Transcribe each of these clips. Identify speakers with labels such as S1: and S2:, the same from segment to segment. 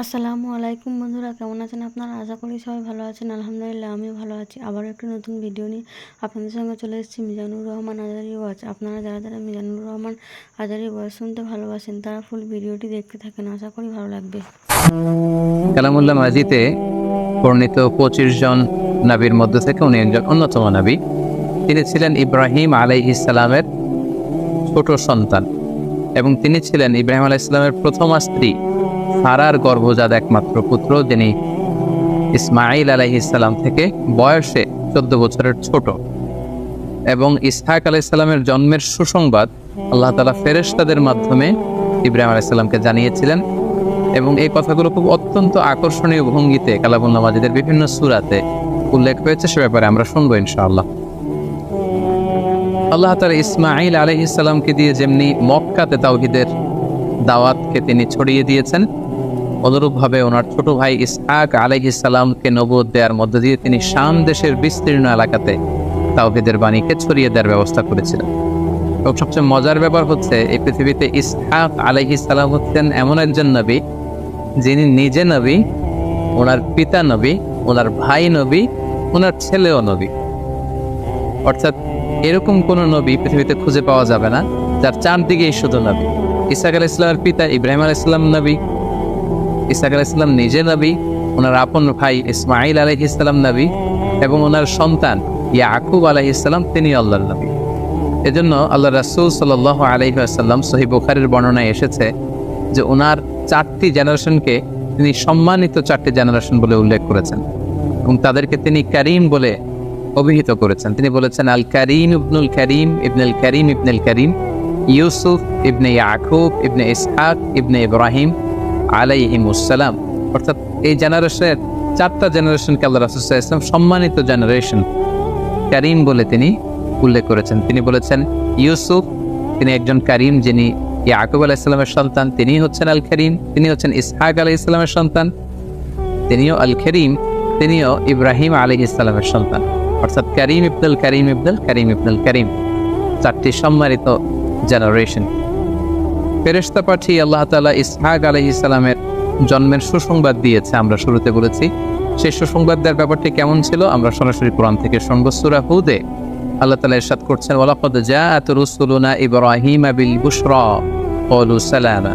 S1: আসসালামু আলাইকুম বন্ধুরা, কেমন আছেন আপনারা? আশা করি সবাই ভালো আছেন। আলহামদুলিল্লাহ আমিও ভালো আছি। আবারও একটি নতুন ভিডিও নিয়ে আপনাদের সঙ্গে চলে এসেছি মিজানুর রহমান আজারি ওয়াচ। আপনারা যারা যারা মিজানুর রহমান আজারি ওয়াচ শুনতে ভালোবাসেন তারা ফুল ভিডিওটি দেখতে থাকেন, আশা করি ভালো লাগবে।
S2: কালামুল্লাহ মাজিদে বর্ণিত 25 জন নবীর মধ্যে থেকে উনি একজন অন্যতম নবী। তিনি ছিলেন ইব্রাহিম আলাইহিস সালামের ছোট সন্তান এবং তিনি ছিলেন ইব্রাহিম আলাইহিস সালামের প্রথম স্ত্রী সারার গর্ভজাত একমাত্র পুত্র, যিনি ইসমাঈল আলাইহিস সালাম থেকে বয়সে 14 বছরের ছোট। এবং ইসহাক আলাইহিস সালামের জন্মের সুসংবাদ আল্লাহ তাআলা ফেরেশতাদের মাধ্যমে ইব্রাহিম আলাইহিস সালামকে জানিয়েছিলেন এবং এই কথাগুলো খুব অত্যন্ত আকর্ষণীয় ভঙ্গিতে কালামুল্লাহ মাজিদের বিভিন্ন সূরাতে উল্লেখ হয়েছে। সে ব্যাপারে আমরা শুনবো ইনশাআল্লাহ। আল্লাহ তাআলা ইসমাঈল আলাইহিস সালামকে দিয়ে যেমনি মক্কাতে তাওহীদের দাওয়াতকে তিনি ছড়িয়ে দিয়েছেন, অনুরূপভাবে ওনার ছোট ভাই ইসহাক আলাইহিস সালামকে নবুয়ত দেওয়ার মধ্য দিয়ে তিনি শাম দেশের বিস্তীর্ণ এলাকাতে তাওহীদের বাণীকে ছড়িয়ে দেওয়ার ব্যবস্থা করেছিলেন। এবং সবচেয়ে মজার ব্যাপার হচ্ছে, এই পৃথিবীতে ইসহাক আলাইহিস সালাম হচ্ছেন এমন একজন নবী যিনি নিজে নবী, ওনার পিতা নবী, ওনার ভাই নবী, ওনার ছেলেও নবী। অর্থাৎ এরকম কোন নবী পৃথিবীতে খুঁজে পাওয়া যাবে না যার চারদিকেই শুধু নবী। ইসহাক আলাইহিস সালামের পিতা ইব্রাহিম আলাইহিস সালাম নবী, ইসহাক আলাইহিস সালাম নিজে নবী, ওনার আপন ভাই ইসমাঈল আলাইহিস সালাম নবী এবং ওনার সন্তান ইয়াকুব আলাইহিস সালাম তিনি আল্লাহর নবী। এজন্য আল্লাহ রাসূল সাল্লাল্লাহু আলাইহি ওয়াসাল্লাম সহিহ বুখারীর বর্ণনায় এসেছে যে ওনার 4টি জেনারেশনকে তিনি সম্মানিত 4টি জেনারেশন বলে উল্লেখ করেছেন এবং তাদেরকে তিনি কারীম বলে অভিহিত করেছেন। তিনি বলেছেন, আল কারীম ইবনুল কারীম ইবনুল কারীম ইবনুল কারীম, ইউসুফ ইবনে ইয়াকুব ইবনে ইসহাক ইবনে ইব্রাহিম আলাইহিমুস সালাম। অর্থাৎ এই জেনারেশনের 4টা জেনারেশনকে আল্লাহ রাসূল সাল্লাল্লাহু আলাইহি ওয়াসাল্লাম সম্মানিত জেনারেশন কারীম বলে তিনি উল্লেখ করেছেন। তিনি বলেছেন ইউসুফ তিনি একজন কারীম, যিনি ইয়াকুব আলাইহিস সালামের সন্তান, তিনি হচ্ছেন আল করিম। তিনি হচ্ছেন ইসহাক আলাইহিস সালামের সন্তান, তিনিও আল করিম। তিনিও ইব্রাহিম আলাইহিস সালামের সন্তান। অর্থাৎ করিম ইবনুল করিম ইবনুল করিম ইবনুল করিম, 4টি সম্মানিত জেনারেশন। ফেরেশতা পাঠিয়ে আল্লাহ তাআলা ইসহাক আলাইহিস সালামের জন্মের সুসংবাদ দিয়েছে। আমরা শুরুতে বলেছি সেই সুসংবাদ দেওয়ার ব্যাপারটি কেমন ছিল আমরা সরাসরি কোরআন থেকে শুনবো। সূরা হুদে আল্লাহ তাআলা ইরশাদ করছেন, ওয়ালাকাদ জাআত রুসুলুনা ইব্রাহিমা বিল বুশরা ক্বালু সালামা।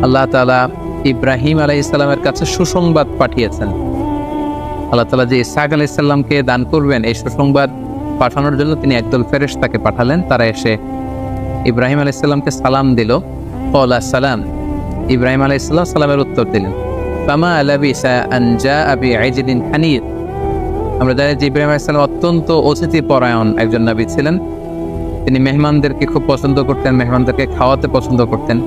S2: আল্লাহ তাআলা ইব্রাহিম আলাইহিস সালামের কাছে সুসংবাদ পাঠিয়েছেন। আল্লাহ তাআলা যে ইসহাক আলাইহিস সালামকে দান করবেন এই সুসংবাদ পাঠানোর জন্য তিনি একদল ফেরেশতাকে পাঠালেন। তারা এসে ইব্রাহিম আলাইহিস সালামকে সালাম দিল। ক্বালা সালাম, ইব্রাহিম আলাইহিস সালামের উত্তর দিলেন, ফামা লাবিসা আন জাআ বিআজলিন হানির। আমরা জানি যে ইব্রাহিম আলাইহিস সালাম অত্যন্ত অতিথি পরায়ণ একজন নবী ছিলেন। তিনি মেহমানদেরকে খুব পছন্দ করতেন, মেহমানদেরকে খাওয়াতে পছন্দ করতেন।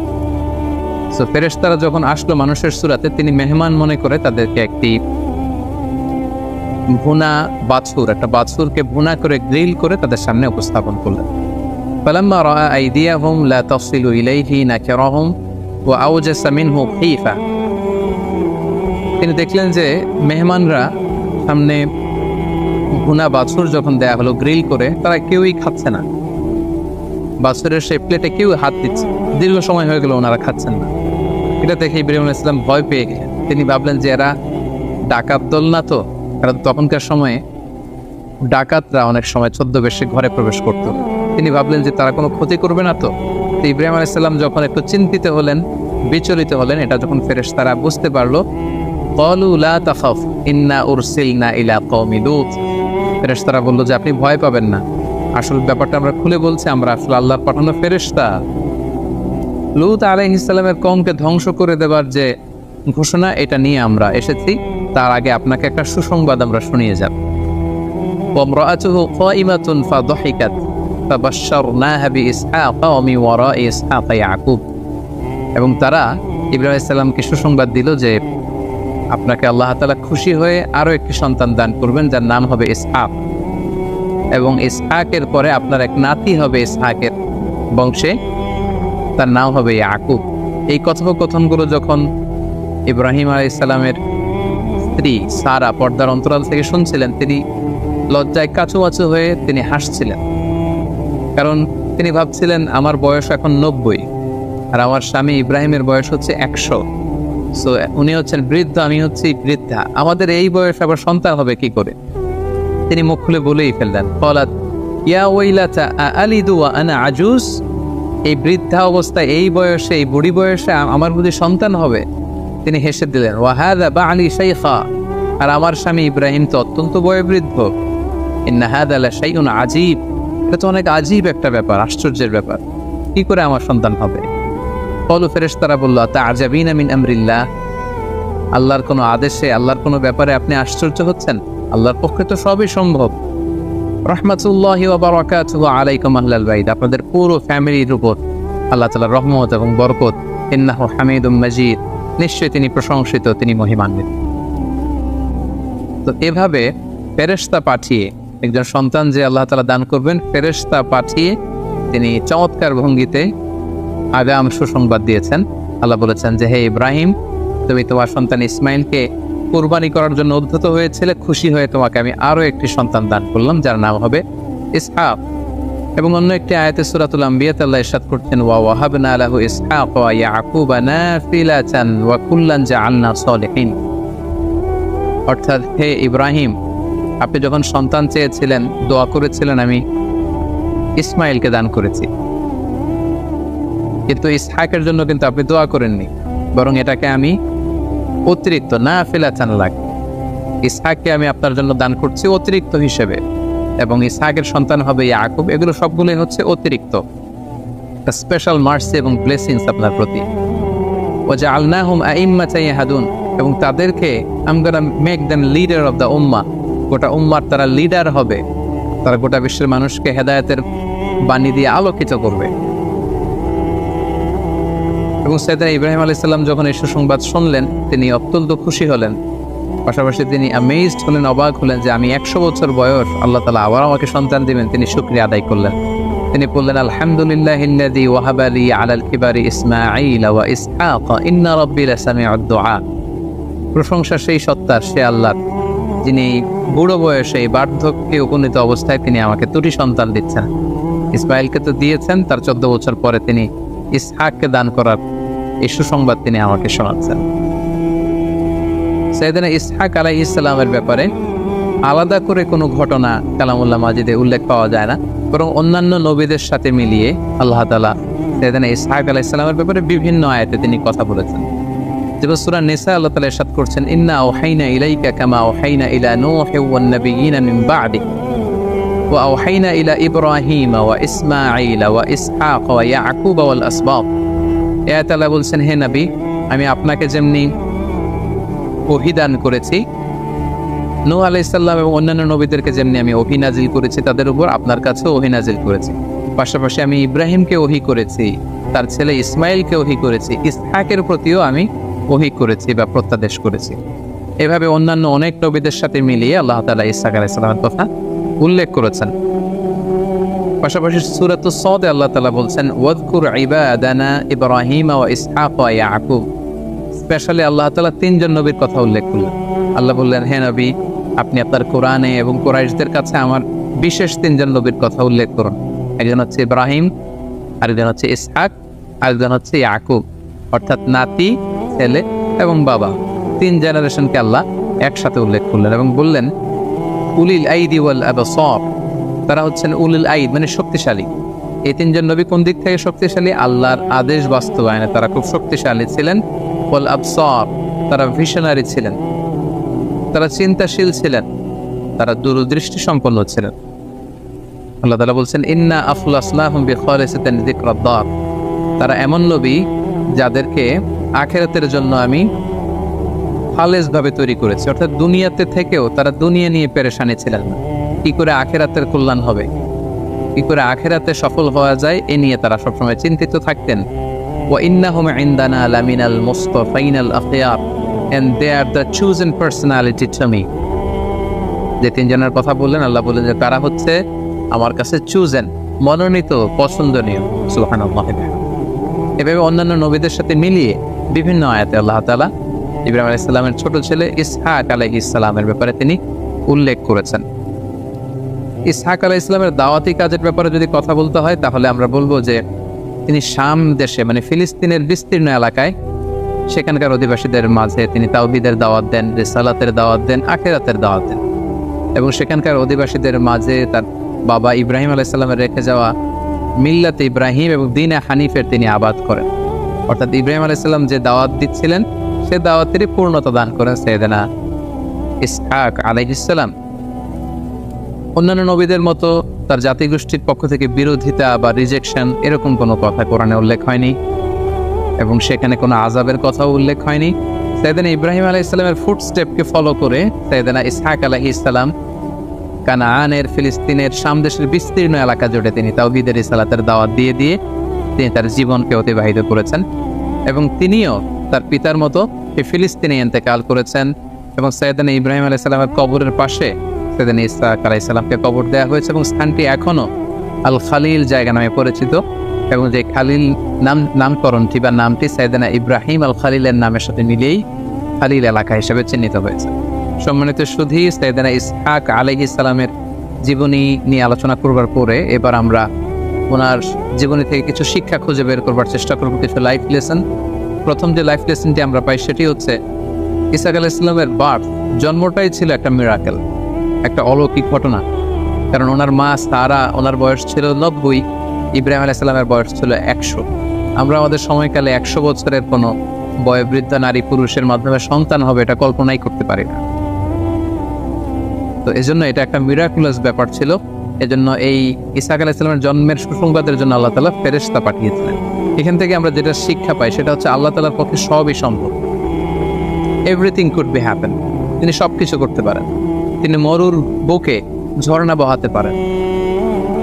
S2: সো ফেরেশতারা যখন আসলো মানুষের সূরাতে, তিনি মেহমান মনে করে তাদেরকে একটি ভুনা বাছুর, একটা বাছুরকে ভুনা করে গ্রিল করে তাদের সামনে উপস্থাপন করলেন। ফালাম্মা রাআ আইদিয়াহুম লা তাসিলু ইলাইহি নাকিরাহুম ওয়া আওজাসা মিনহু খীফা। তিনি দেখলেন যে মেহমানরা সামনে ভুনা বাছুর যখন দেয়া হলো গ্রিল করে, তারা কেউই খাচ্ছে না। বাছুরের সেই প্লেটে কেউ হাত দিচ্ছে, দীর্ঘ সময় হয়ে গেল ওনারা খাচ্ছেন না। এটা দেখে ইব্রাহিম আলাইহিস সালাম ভয় পেয়ে গেলেন। তিনি ভাবলেন যে এরা ডাকাত দল না তো, কারণ তখনকার সময়ে ডাকাতরা অনেক সময় ছদ্মবেশে ঘরে প্রবেশ করত। তিনি ভাবলেন যে তারা কোনো ক্ষতি করবে না তো। ইব্রাহিম আলাইহিস সালাম যখন একটু চিন্তিত হলেন, বিচলিত হলেন, এটা যখন ফেরেশতারা বুঝতে পারলো, ক্বালু লা তাখাফ ইন্না উরসিলনা ইলা কওমি লূত। ফেরেশতারা বলল যে আপনি ভয় পাবেন না, আসল ব্যাপারটা আমরা খুলে বলছি, আমরা আসলে আল্লাহর পাঠানো ফেরেশতা। লূত আলাইহিস সালামের কওমকে ধ্বংস করে দেবার যে ঘোষণা, এটা নিয়ে আমরা এসেছি। তার আগে আপনাকে একটা সুসংবাদ আমরা শুনিয়ে যাব। ওয়ামরাআতুহু কাইমাতুন ফাদহিকাত ফাবাশশারনাহা বিইসহাক ওয়া মিন ওয়ারাই ইসহাক ইয়াকুব। এবং তারা ইব্রাহিম আলাইহিস সালামকে সুসংবাদ দিল যে আপনাকে আল্লাহ তাআলা খুশি হয়ে আরো একটি সন্তান দান করবেন, যার নাম হবে ইসহাক, এবং ইসহাকের পরে আপনার এক নাতি হবে ইসহাকের বংশে, তার নাম হবে ইয়াকুব। এই কথোপকথনগুলো যখন ইব্রাহিম আলাইহিস সালামের স্ত্রী সারা পর্দার অন্তরাল থেকে শুনছিলেন, তিনি লজ্জায় কাঁচুমাচু হয়ে তিনি হাসছিলেন। কারণ তিনি ভাবছিলেন আমার বয়স এখন 90 আর আমার স্বামী ইব্রাহিমের বয়স হচ্ছে 100। সো উনি হচ্ছেন বৃদ্ধ, আমি হচ্ছি বৃদ্ধা, আমাদের এই বয়সে আবার সন্তান হবে কি করে? তিনি মুখ খুলে বলেই ফেললেন, ক্বালাত ইয়া ওয়াইলাতা আলিদু ওয়া আনা আজুজ, এই বৃদ্ধা অবস্থায়, এই বয়সে, এই বুড়ি বয়সে আমার বুঝি সন্তান হবে? তিনি হেসে দিলেন, ওয়া হাযা বা'লি শাইখা, আর আমার স্বামী ইব্রাহিম তো অত্যন্ত বয়োবৃদ্ধ। ইন্না হাযা লা শাইউন আজীব, এটা তো অনেক আজীব একটা ব্যাপার, আশ্চর্যের ব্যাপার, কি করে আমার সন্তান হবে? ক্বালু, ফেরেশতারা বলল, তা'জাবিনা মিন আমরিল্লাহ, আল্লাহর কোনো আদেশে, আল্লাহর কোনো ব্যাপারে আপনি আশ্চর্য হচ্ছেন? আল্লাহর পক্ষে তো সবই সম্ভব। রাহমাতুল্লাহি ওয়া বারাকাতুহু আলাইকুম আহলাল বাইত, আপনাদের পুরো ফ্যামিলির উপর আল্লাহ তাআলার রহমত এবং বরকত। ইন্নাহু হামিদুম মাজিদ, নিশ্চয়ই তিনি প্রশংসিত, তিনি মহিমান্বিত। তো এভাবে ফেরেশতা পাঠিয়ে একজন সন্তান যে আল্লাহ তাআলা দান করবেন, ফেরেশতা পাঠিয়ে তিনি চমৎকার ভঙ্গিতে আগাম সুসংবাদ দিয়েছেন। আল্লাহ বলেছেন যে, হে ইব্রাহিম, তুমি তোমার সন্তান ইসমাইলকে কুরবানি করার জন্য উদ্ধত হয়েছিলে, খুশি হয়ে তোমাকে আমি আরো একটি সন্তান দান করলাম, যার নাম হবে ইসহাক। এবং অন্য একটি আয়াতে সূরাতুল আম্বিয়াতে আল্লাহ ইরশাদ করছেন, ওয়া ওয়াহাবনা লাহু ইসহাক ওয়া ইয়াকুবা নাফিলাতান ওয়া কুল্লান জাআলনা সালিহিন। অর্থাৎ, হে ইব্রাহিম, আপনি যখন সন্তান চেয়েছিলেন, দোয়া করেছিলেন, আমি ইসমাইলকে দান করেছি, কিন্তু ইসহাকের জন্য কিন্তু আপনি দোয়া করেননি, বরং এটাকে আমি অতিরিক্ত নাফিলাতান লাক, ইসহাককে আমি আপনার জন্য দান করছি অতিরিক্ত হিসেবে, এবং ইসহাকের সন্তান হবে ইয়াকুব। এগুলো সবগুলোই হচ্ছে অতিরিক্ত, স্পেশাল মার্সি এবং ব্লেসিংস আপনার প্রতি। ওয়াজআলনাহুম আইম্মাতান ইয়াহদুন, এবং তাদেরকে I am gonna make them leader of the উম্মাহ, গোটা উম্মার তারা লিডার হবে, তারা গোটা বিশ্বের মানুষকে হেদায়েতের বাণী দিয়ে আলোকিত করবে। এবং সাইয়েদনা ইব্রাহিম আলাইহিস সালাম যখন এই সুসংবাদ শুনলেন, তিনি অত্যন্ত খুশি হলেন, পাশাপাশি তিনি অ্যামেজড হলেন, অবাক হলেন যে আমি 100 বছর বয়স, আল্লাহ তাআলা আবার আমাকে সন্তান দিবেন। তিনি শুকরিয়া আদায় করলেন, তিনি বললেন, আলহামদুলিল্লাহিল্লাযী ওয়াহাবা লি আলাল কিবারি ইসমাঈল ওয়া ইসহাক ইন্না রাব্বী লাসামিউদ দুআ। প্রশংসা সেই সত্তার, সে আল্লাহর, যিনি বুড়ো বয়সে, বার্ধক্যে উপনীত অবস্থায় তিনি আমাকে দুটি সন্তান দিচ্ছেন। ইসমাঈলকে তো দিয়েছেন, তার 14 বছর পরে তিনি ইসহাককে দান করার এই সুসংবাদ তিনি আমাকে শোনাচ্ছেন। সাইয়েদনা ইসহাক আলাইহিস সালামের ব্যাপারে আলাদা করে কোনো ঘটনা কালামুল্লাহ মাজিদে উল্লেখ পাওয়া যায় না, বরং অন্যান্য নবীদের সাথে মিলিয়ে আল্লাহ তাআলা সাইয়েদনা ইসহাক আলাইহিস সালামের ব্যাপারে বিভিন্ন আয়াতে তিনি কথা বলেছেন। যেমন সূরা নিসা আল্লাহ তাআলা ইরশাদ করছেন, ইন্না আওহাইনা ইলাইকা কামা আওহাইনা ইলা নূহি ওয়ান নাবিয়িনা মিন বা'দি ওয়া আওহাইনা ইলা ইব্রাহিম ওয়া ইসমাঈল ওয়া ইসহাক ওয়া ইয়াকুব ওয়াল আসবাত। এই আয়াতে আল্লাহ বলছেন, হে নবী, আমি আপনাকে যেমনি ওহী দান করেছি, নূহ আলাইহিস সালাম এবং অন্যান্য নবীদেরকে যেমনি আমি ওহী নাজিল করেছি তাদের উপর, আপনার কাছেও ওহী নাজিল করেছি। পাশাপাশি আমি ইব্রাহিমকে ওহী করেছি, তার ছেলে ইসমাইলকে ওহী করেছি, ইসহাকের প্রতিও আমি ওহী করেছি বা প্রত্যাদেশ করেছি। এভাবে অন্যান্য অনেক নবীদের সাথে মিলিয়ে আল্লাহ তাআলা ইসহাক আলাইহিস সালামের কথা উল্লেখ করেছেন। পাশাপাশি সূরাতুস সাদ আল্লাহ তাআলা বলছেন, ওয়াযকুর ইবাদানা ইব্রাহিম ওয়া ইসহাক ওয়া ইয়াকুব। স্পেশালি আল্লাহ তাআলা 3 জন নবীর কথা উল্লেখ করলেন। আল্লাহ বললেন, হে নবী, আপনি আপনার কোরআনে এবং কুরাইশদের কাছে আমার বিশেষ 3 জন নবীর কথা উল্লেখ করুন। একজন হচ্ছে ইব্রাহিম, আরেকজন হচ্ছে ইসহাক, আরেকজন হচ্ছে ইয়াকুব, অর্থাৎ নাতি, ছেলে এবং বাবা, 3 জেনারেশনকে আল্লাহ একসাথে উল্লেখ করলেন এবং বললেন, উলিল আইদি ওয়াল আবসার, তারা হচ্ছেন উলিল আইদ মানে শক্তিশালী। এই 3 জন নবী কোন দিক থেকে শক্তিশালী? আল্লাহর আদেশ বাস্তবায়নে তারা খুব শক্তিশালী ছিলেন। ওয়াল আবসার, তারা ভিশনারি ছিলেন, তারা চিন্তাশীল ছিলেন, তারা দূরদৃষ্টি সম্পন্ন ছিলেন। আল্লাহ তাআলা বলছেন, ইন্না আখলাসনাহুম বিখালিসাতিন যিকরাদ-দার, তারা এমন নবী যাদেরকে আখিরাতের জন্য আমি খালেস ভাবে তৈরি করেছি, অর্থাৎ দুনিয়াতে থেকেও তারা দুনিয়া নিয়ে পেরেশানি ছিলেন না, কি করে আখিরাতের কল্যাণ হবে, কি করে আখিরাতে সফল হওয়া যায়, এ নিয়ে তারা সবসময় চিন্তিত থাকতেন। ওয়া ইন্নাহুম ইনদানা লামিনাল মুসতাফাইনাল আখিয়ার, and they are the chosen personality to me। যে 3 জনের কথা বললেন, আল্লাহ বললেন যে তারা হচ্ছে আমার কাছে চুজেন, মনোনীত, পছন্দনীয়। সুবহানাল্লাহ। এভাবে অন্যান্য নবীদের সাথে মিলিয়ে বিভিন্ন আয়াতে আল্লাহ তাআলা ইব্রাহিম আলাইহিস সালামের ছোট ছেলে ইসহাক আলাইহিস সালামের ব্যাপারে তিনি উল্লেখ করেছেন। ইসহাক আলাইহিস সালামের দাওয়াতি কাজের ব্যাপারে যদি কথা বলতে হয়, তাহলে আমরা বলবো যে তিনি শাম দেশে মানে ফিলিস্তিনের বিস্তীর্ণ এলাকায় সেখানকার অধিবাসীদের মাঝে তিনি তাওহীদের দাওয়াত দেন, রিসালাতের দাওয়াত দেন, আখিরাতের দাওয়াত দেন এবং সেখানকার অধিবাসীদের মাঝে তার বাবা ইব্রাহিম আলাইহিস সালামের রেখে যাওয়া মিল্লাতে ইব্রাহিম এবং দ্বীনে হানিফের তিনি আবাদ করেন। অর্থাৎ ইব্রাহিম আলাইহিস সালাম যে দাওয়াত দিচ্ছিলেন সে দাওয়াতেরই পূর্ণতা দান করেন সাইয়েদনা ইসহাক আলাইহিস সালাম। অন্যান্য নবীদের মতো তার জাতিগোষ্ঠীর পক্ষ থেকে বিরোধিতা বা রিজেকশন এরকম কোনো কথা কোরআনে উল্লেখ হয়নি এবং সেখানে কোনো আযাবের কথাও উল্লেখ হয়নি। সাইয়েদনা ইব্রাহিম আলাইহিস সালামের ফুটস্টেপকে ফলো করে সাইয়েদনা ইসহাক আলাইহিস সালাম কানানের ফিলিস্তিনের শাম দেশের বিস্তীর্ণ এলাকা জুড়ে তিনি তাওহীদের রিসালাতের দাওয়াত দিয়ে তিনি তার জীবনকে অতিবাহিত করেছেন এবং তিনিও তার পিতার মতো এই ফিলিস্তিনে ইন্তেকাল করেছেন এবং সাইয়েদনা ইব্রাহিম আলাইহিস সালামের কবরের পাশে সাইয়েদনা ইসহাক আলাইহিস সালামকে কবর দেওয়া হয়েছে এবং স্থানটি এখনো আল খালিল জায়গা নামে পরিচিত এবং যে খালিল নামকরণটি বা নামটি সাইয়েদনা ইব্রাহিম আল খালিলের নামের সাথে মিলিয়েই খালিল এলাকা হিসেবে চিহ্নিত হয়েছে। সম্মানিত সুধী, সাইয়েদনা ইসহাক আলাইহিস সালামের জীবনী নিয়ে আলোচনা করবার পরে এবার আমরা ওনার জীবনী থেকে কিছু শিক্ষা খুঁজে বের করবার চেষ্টা করব, কিছু লাইফ লেসন। প্রথম যে লাইফ লেসনটি আমরা পাই সেটি হচ্ছে ইসহাক আলাইহিস সালামের জন্মটাই ছিল একটা মিরাকেল, একটা অলৌকিক ঘটনা। কারণ ওনার মা সারা, ওনার বয়স ছিল 90, ইব্রাহিম আলাইহিস সালামের বয়স ছিল 100। আমরা আমাদের সময়কালে 100 বছরের কোনো বয়োবৃদ্ধ নারী পুরুষের মাধ্যমে সন্তান হবে এটা কল্পনাই করতে পারি না। তো এজন্য এটা একটা মিরাকুলাস ব্যাপার ছিল। এজন্য এই ইসহাক আলাইহিস সালামের জন্মের সুসংবাদের জন্য আল্লাহ তাআলা ফেরেশতা পাঠিয়েছিলেন। এখান থেকে আমরা যেটা শিক্ষা পাই সেটা হচ্ছে আল্লাহ তাআলার পক্ষে সবই সম্ভব। Everything could be happen. তিনি সবকিছু করতে পারেন। তিনি মরুর বুকে ঝর্ণা বহাতে পারেন,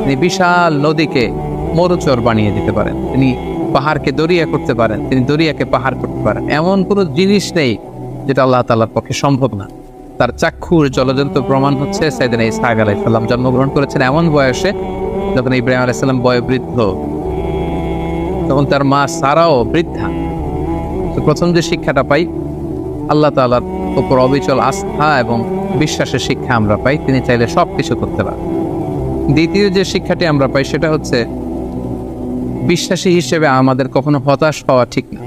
S2: তিনি বিশাল নদীকে মরুচর বানিয়ে দিতে পারেন, তিনি পাহাড়কে দরিয়া করতে পারেন, তিনি দরিয়াকে পাহাড় করতে পারেন। এমন কোনো জিনিস নেই যেটা আল্লাহ তাআলার পক্ষে সম্ভব না। তার চাক্ষুর জলজন্ত প্রমাণ হচ্ছে সাইয়েদনা ইসহাক আলাইহিস সালাম জন্মগ্রহণ করেছেন এমন বয়সে যখন ইব্রাহিম আলাইহিস সালাম বয়োবৃদ্ধ, তখন তার মা সারাও বৃদ্ধা। তো প্রথম যে শিক্ষাটা পাই আল্লাহ তাআলার উপর অবিচল আস্থা এবং বিশ্বাসের শিক্ষা আমরা পাই, তিনি চাইলে সব কিছু করতে পারেন। দ্বিতীয় যে শিক্ষাটি আমরা পাই সেটা হচ্ছে বিশ্বাসী হিসেবে আমাদের কখনো হতাশ হওয়া ঠিক না।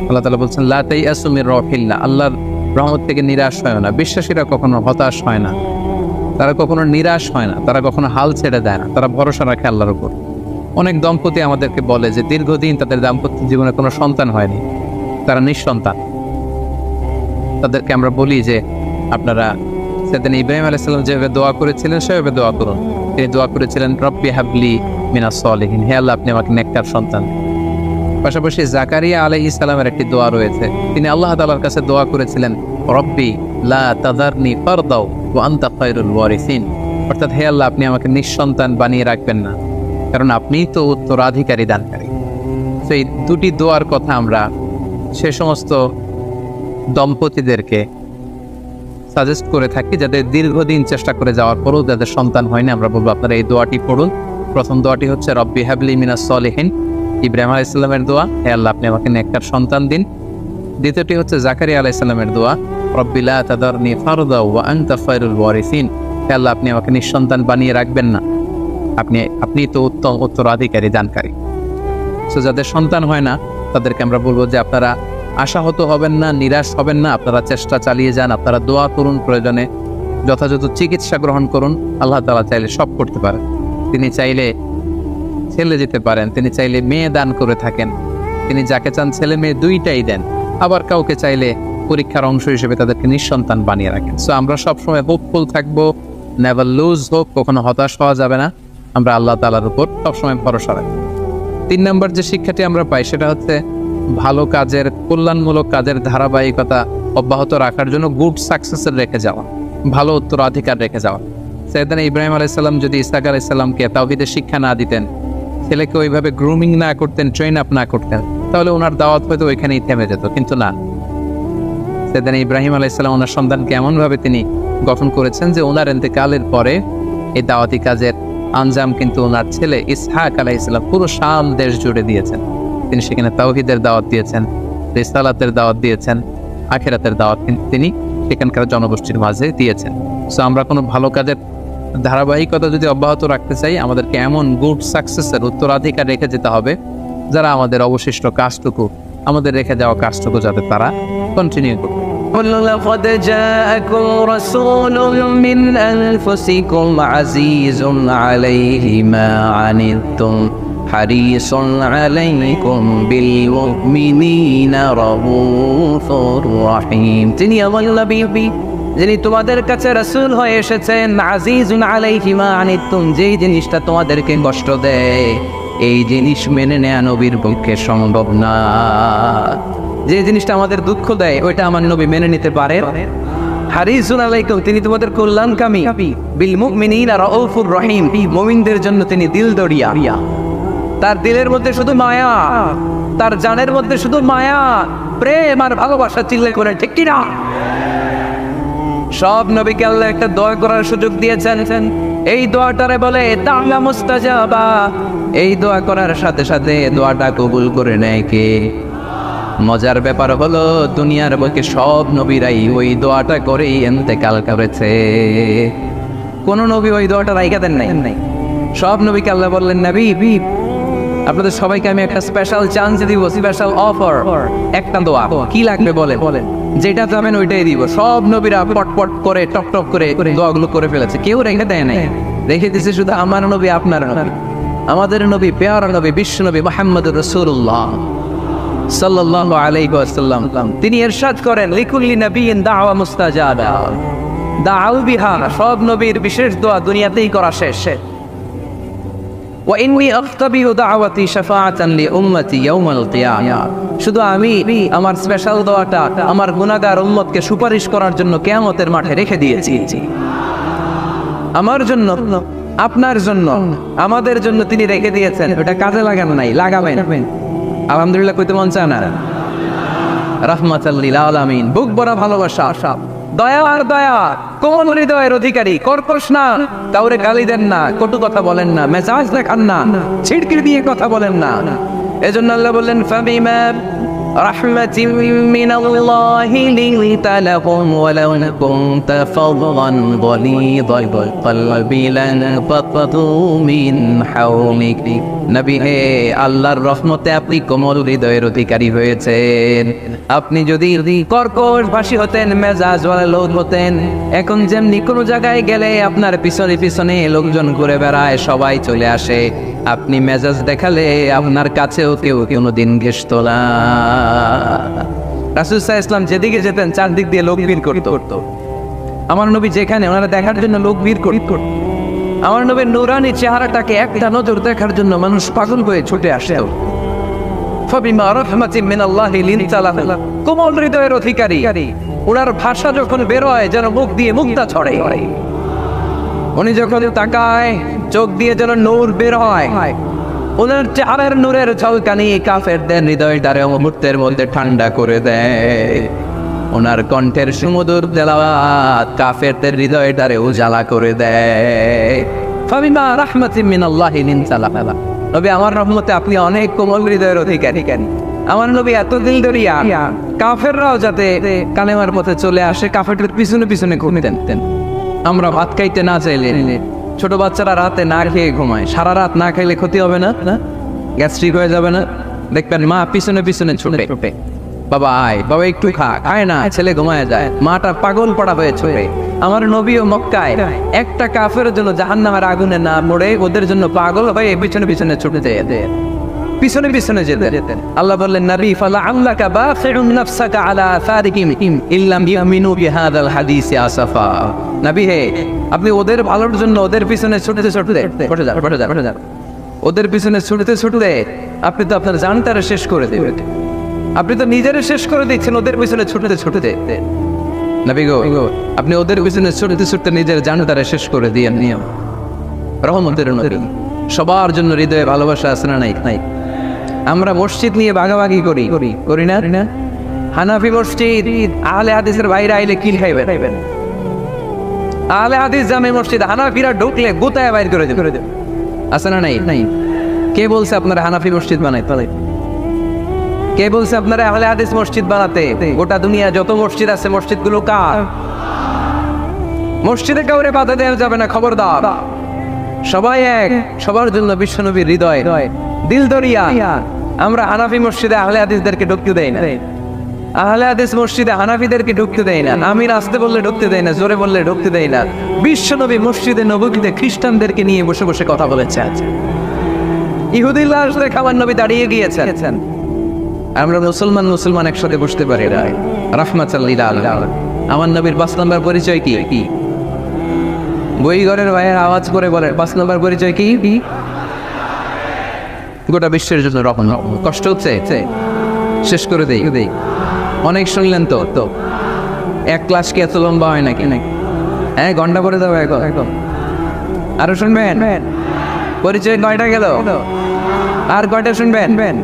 S2: আল্লাহ তাআলা বলছেন লা তাইয়াসু মির রাহিল্লাহ, আল্লাহর রহমত থেকে নিরাশ হয় না। বিশ্বাসীরা কখনো হতাশ হয় না, তারা কখনো নিরাশ হয় না, তারা কখনো হাল ছেড়ে দেয় না, তারা ভরসা রাখে আল্লাহর উপর। অনেক দম্পতি আমাদেরকে বলে যে দীর্ঘদিন তাদের দাম্পত্য জীবনে কোনো সন্তান হয়নি, তারা নিঃসন্তান। তাদেরকে আমরা বলি যে আপনারা সাইয়েদনা ইব্রাহিম আলাইহিস সালাম যেভাবে দোয়া করেছিলেন সেভাবে দোয়া করুন। তিনি দোয়া করেছিলেন রব্বি হাবলি মিনাস সলিহিন, হে আল্লাহ আপনি আমাকে নেককার সন্তান। পাশাপাশি জাকারিয়া আলাইহিস সালামের একটি দোয়া রয়েছে, তিনি আল্লাহ তাআলার কাছে দোয়া করেছিলেন রব্বি লা তাযারনি ফারদাও ওয়া আনতা খায়রুল ওয়ারিসিন, অর্থাৎ হে আল্লাহ আপনি আমাকে নিঃসন্তান বানিয়ে রাখবেন না, কারণ আপনিই তো উত্তরাধিকারী দানকারী। সেই দুটি দোয়ার কথা আমরা সে সমস্ত দম্পতিদেরকে সাজেস্ট করে থাকি যাদের দীর্ঘদিন চেষ্টা করে যাওয়ার পরও যাদের সন্তান হয়নি। আমরা বলবো আপনারা এই দোয়াটি পড়ুন। প্রথম দোয়াটি হচ্ছে রব্বি হাবলি মিনাস সলিহিন, ইব্রাহিম আলাইহিস সালামের দোয়া, হে আল্লাহ আপনি আমাকে নেককার সন্তান দিন। দ্বিতীয়টি হচ্ছে জাকারিয়া আলাইহিস সালামের দোয়া, রব্বি লা তাযারনি ফারদা ওয়া আনতা খায়রুল ওয়ারিসিন, হে আল্লাহ আপনি আমাকে নিঃসন্তান বানিয়ে রাখবেন না, আপনি তো উত্তম উত্তরাধিকারী দানকারী। সো যাদের সন্তান হয় না তাদেরকে আমরা বলবো যে আপনারা আশাহত হবেন না, নিরাশ হবেন না, আপনারা চেষ্টা চালিয়ে যান, আপনারা দোয়া করুন, প্রয়োজনে যথাযথ চিকিৎসা গ্রহণ করুন। আল্লাহ তাআলা চাইলে সব করতে পারেন। তিনি চাইলে ছেলে দিতে পারেন, তিনি চাইলে মেয়ে দান করে থাকেন, তিনি যাকে চান ছেলে মেয়ে দুইটাই দেন। আবার কাউকে চাইলে পরীক্ষার অংশ হিসেবে তাদেরকে নিঃসন্তান বানিয়ে রাখেন। সো আমরা সবসময় হোপফুল থাকবো, নেভার লুজ হোপ, কখনো হতাশ হওয়া যাবে না। আমরা আল্লাহ তাআলার উপর সবসময় ভরসা রাখবো। 3 নম্বর যে শিক্ষাটি আমরা পাই সেটা হচ্ছে ভালো কাজের, কল্যাণমূলক কাজের ধারাবাহিকতা অব্যাহত রাখার জন্য গুড সাকসেসের রেখে যাওয়া, ভালো উত্তরাধিকার রেখে যাওয়া। সাইয়েদনা ইব্রাহিম আলাইহিস সালাম যদি ইসহাক আলাইহিস সালামকে তাওহীদের শিক্ষা না দিতেন, ছেলেকে ওইভাবে গ্রুমিং না করতেন, ট্রেন আপ না করতেন, তাহলে ওনার দাওয়াত হয়তো ওইখানেই থেমে যেত। কিন্তু না, সাইয়েদনা ইব্রাহিম আলাইহিস সালাম ওনার সন্তানকে এমনভাবে তিনি গঠন করেছেন যে ওনার ইন্তেকালের পরে এই দাওয়াতি কাজের আঞ্জাম কিন্তু ওনার ছেলে ইসহাক আলাইহিস সালাম পুরো শাম দেশ জুড়ে দিয়েছেন। তিনি সেখানে তাওহীদের দাওয়াত দিয়েছেন, রিসালাতের দাওয়াত দিয়েছেন, আখিরাতের দাওয়াত তিনি সেখানকার জনগোষ্ঠীর মাঝে দিয়েছেন। সো আমরা কোনো ভালো কাজের ধারাবাহিকতা যদি অব্যাহত রাখতে চাই, আমাদেরকে এমন গুড সাকসেসের উত্তরাধিকার রেখে যেতে হবে যারা আমাদের অবশিষ্ট কাজটুকু আমাদের রেখে যাওয়া কাজটুকু যাতে তারা কন্টিনিউ করবে।
S3: قل لقد جاءكم رسول من أنفسكم عزيز عليه ما عنتم حريص عليكم بالمؤمنين رؤوف رحيم। তিনি আমার নবী, যিনি তোমাদের কাছে রাসূল হয়ে এসেছেন, আজিজুন আলাইহি মা আনিতুম, যেই জিনিসটা তোমাদেরকে কষ্ট দেয় এই জিনিস মেনে নেয়া নবীর পক্ষে সম্ভব না। যে জিনিসটা আমাদের দুঃখ দেয় ওইটা আমার নবী মেনে নিতে পারে। হারিসুন আলাইকুম, তিনি তোমাদের কল্যাণকামী। বিল মুমিনিনা রাউফুর রহিম, মুমিনদের জন্য তিনি দিল দরিয়া। তার দিলের মধ্যে শুধু মায়া, তার জানের মধ্যে শুধু মায়া, প্রেম আর ভালোবাসা। চিল্লাই করে ঠিক কি না? সব নবীকে আল্লাহ একটা দোয়া করার সুযোগ দিয়েছেন, এই দোয়াটারে বলে দাওয়া মুস্তাজাবা। এই দোয়া করার সাথে সাথে দোয়াটা কবুল করে নেয় কে? মজার ব্যাপার হলো দুনিয়ার বুকে সব নবীরাই ওই দোয়াটা করেই ইন্তেকাল করেছে। কোন নবী ওই দোয়াটা রাইখা দেন নাই। সব নবীকে আল্লাহ বললেন, নবী আপনাদের সবাইকে আমি একটা স্পেশাল চান্স দিব, স্পেশাল অফার, একটা দোয়া। কি লাগবে বলেন, যেটা চাবেন ওইটাই দিব। সব নবীরা পটপট করে টক টক করে দোয়াগুলো করে ফেলেছে, কেউ রেখে দেয় নাই। রেখে দিয়েছে শুধু আমার নবী, আপনার নবী, আমাদের নবী, পেয়ারা নবী, বিশ্ব নবী মুহাম্মদুর রাসূলুল্লাহ সাল্লাল্লাহু আলাইহি ওয়াসাল্লাম। তিনি ইরশাদ করেন, লিকুল্লি নাবিয়্যিন দাওয়া মুস্তাজাবা দাউ বিহা। সব নবীর বিশেষ দোয়া দুনিয়াতেই করা শেষ। ওয়া ইন্নী আখতাবিউ দাওয়াতি শাফাআতান লিউম্মতি ইয়াউমাল কিয়ামা। শুধু আমি আমার স্পেশাল দোয়াটা আমার গুনাহগার উম্মতকে সুপারিশ করার জন্য কিয়ামতের মাঠে রেখে দিয়েছি। আমার জন্য, আপনার জন্য, আমাদের জন্য তিনি রেখে দিয়েছেন। ওটা কাজে লাগানো নাই, লাগাবেন। আলহামদুলিল্লাহ কইতে মন চায় না? রাহমাতাল লিল আলামিন, বুক ভরা ভালোবাসা, দয়া আর দয়া, কোন হৃদয়ের অধিকারী। কর্কশ না, কাউরে গালি দেন না, কটু কথা বলেন না, মেজাজ দেখান না, ছিড়কিড় দিয়ে কথা বলেন না। এজন্য আল্লাহ বললেন, ফাবিমা রাহমাতিন মিনাল্লাহি লিনতা লাহুম ওয়ালাউ কুনতা ফাদলান গলিযাল কলবি লানফাদু মিন হাওলিক। নবী হে, আল্লাহর রহমতে আপনি কোমল হৃদয়ের অধিকারী হয়েছেন। আপনি যদি কর্কশ ভাষী হতেন, মেজাজ ওয়ালা লোক হতেন, এখন যেমনি কোনো জায়গায় গেলে আপনার পিছনে পিছনে লোকজন ঘুরে বেড়ায়, সবাই চলে আসে, আপনি মেজাজ দেখালে আপনার কাছেও কেউ কোনোদিন ঘেষতো না। রাসূল সাল্লাল্লাহু আলাইহি ওয়াসাল্লাম যেদিকে যেতেন চারদিক দিয়ে লোক ভিড় করতো। আমার নবী যেখানে, ওনারা দেখার জন্য লোক ভিড় করতো। আমার নবীর নূরানি চেহারাটাকে একটা নজর দেখার জন্য মানুষ পাগল হয়ে ছুটে আসে। ফাবিমা রাহমাতিন মিনাল্লাহি লিনতা লাহুম, কোমল হৃদয়ের অধিকারী। ওনার ভাষা যখন বের হয় যেন মুখ দিয়ে মুক্তা ছড়ে। উনি যখন তাকায় চোখ দিয়ে যেন নূর বের হয়। ওনার চেহারার নূরের ঝলকানি কাফেরদের হৃদয়টারে মুহূর্তের মধ্যে ঠান্ডা করে দেয়। ওনার কণ্ঠের সুমধুর তেলাওয়াত কাফেরদের হৃদয়টারে উজালা করে দেয়। ফাবিমা রাহমাতিন মিনাল্লাহি লিনতা লাহুম, নবী আমার রহমতে আপনি অনেক কোমল হৃদয়ের অধিকারী। আমার নবী এত দিল দরিয়া, কাফেররাও যাতে কালেমার পথে চলে আসে কাফেরদের পিছনে পিছনে ঘুরতেন। আমরা ভাত খাইতে না চাইলে, ছোট বাচ্চারা রাতে না খেয়ে ঘুমায়, সারা রাত না খাইলে ক্ষতি হবে না? গ্যাস্ট্রিক হয়ে যাবে না? দেখবেন মা পিছনে পিছনে ছুটে, বাবা আয়, বাবা একটু খা, খায় না, ছেলে ঘুমায় যায়, মাটা পাগল পড়া হয়ে ছুটে। আমার নবীও মক্কায় একটা কাফের জন্য জাহান্নামের আগুনে না পড়ে ওদের জন্য পাগল হয়ে পিছনে পিছনে ছুটে যেতেন, পিছনে পিছনে যেতেন। আল্লাহ বললেন, নবী ফালা আল্লাকা বাখিউন নাফসাকা আলা আসারিহিম ইল্লাম ইয়ামিনু বিহাদাল হাদিসি আসাফা। নবী হে, আপনি ওদের ভালোর জন্য ওদের পিছনে ছুটতে যান। ওদের পিছনে ছুটতে আপনি তো আপনার জানটারে শেষ করে দেবেন। আপনি তো নিজেরে শেষ করে দিচ্ছেন ওদের পিছনে ছুটতে। নবী গো, আপনি ওদের পিছনে ছুটতে নিজের জানটারে শেষ করে দিয়ে নিয়ম রহমতের নবী। সবার জন্য হৃদয়ে ভালোবাসা আছে না নাই? আমরা মসজিদ নিয়ে ভাগাভাগি করি না? হানাফি মসজিদ, আহলে হাদিসের বাইরে আইলে কিল খাইবেন। আহলে হাদিস জামে মসজিদ, হানাফিরা ঢুকলে গুতায় বাইর করে দেবে। আছে না নাই? কে বলছে আপনারা হানাফি মসজিদ বানাইতে? কে বলছে আপনারা আহলে হাদিস মসজিদ বানাতে? গোটা দুনিয়া যত মসজিদ আছে মসজিদগুলো কার? মসজিদে কাউরে বাধা দেওয়া যাবে না, খবরদার। সবাই এক, সবার জন্য বিশ্বনবীর হৃদয় দিল দরিয়া। আমরা হানাফি মসজিদে আহলে হাদিসদেরকে ঢুকতে দেই না, আহলে হাদিস মসজিদে হানাফিদেরকে ঢুকতে দেয় না, আমির আসতে বললে ঢুকতে দেয় না, জোরে বললে ঢুকতে দেয় না। বিশ্বনবী মসজিদে নববীতে খ্রিস্টানদেরকে নিয়ে বসে বসে কথা বলেছে। ইহুদির লাশ দেখে আমার নবী দাঁড়িয়ে গিয়েছেন। আমরা মুসলমান একসাথে বসতে পারি না। রাহমাতুল্লিল আলামিন। আমার নবীর 5 নম্বর পরিচয় কি? বই ঘরের ভাইয়ের আওয়াজ করে বলেন 5 নম্বর পরিচয় কি? গোটা বিশ্বের জন্য রহমত। কষ্ট হচ্ছে, শেষ করে দেই। অনেক শুনলেন তো 1 ক্লাস কি এত লম্বা হয় নাকি? হ্যাঁ, ঘন্টা করে দেবো এখন। আরো শুনবেন? পরিচয় 9টা গেল, আর কয়টা শুনবেন?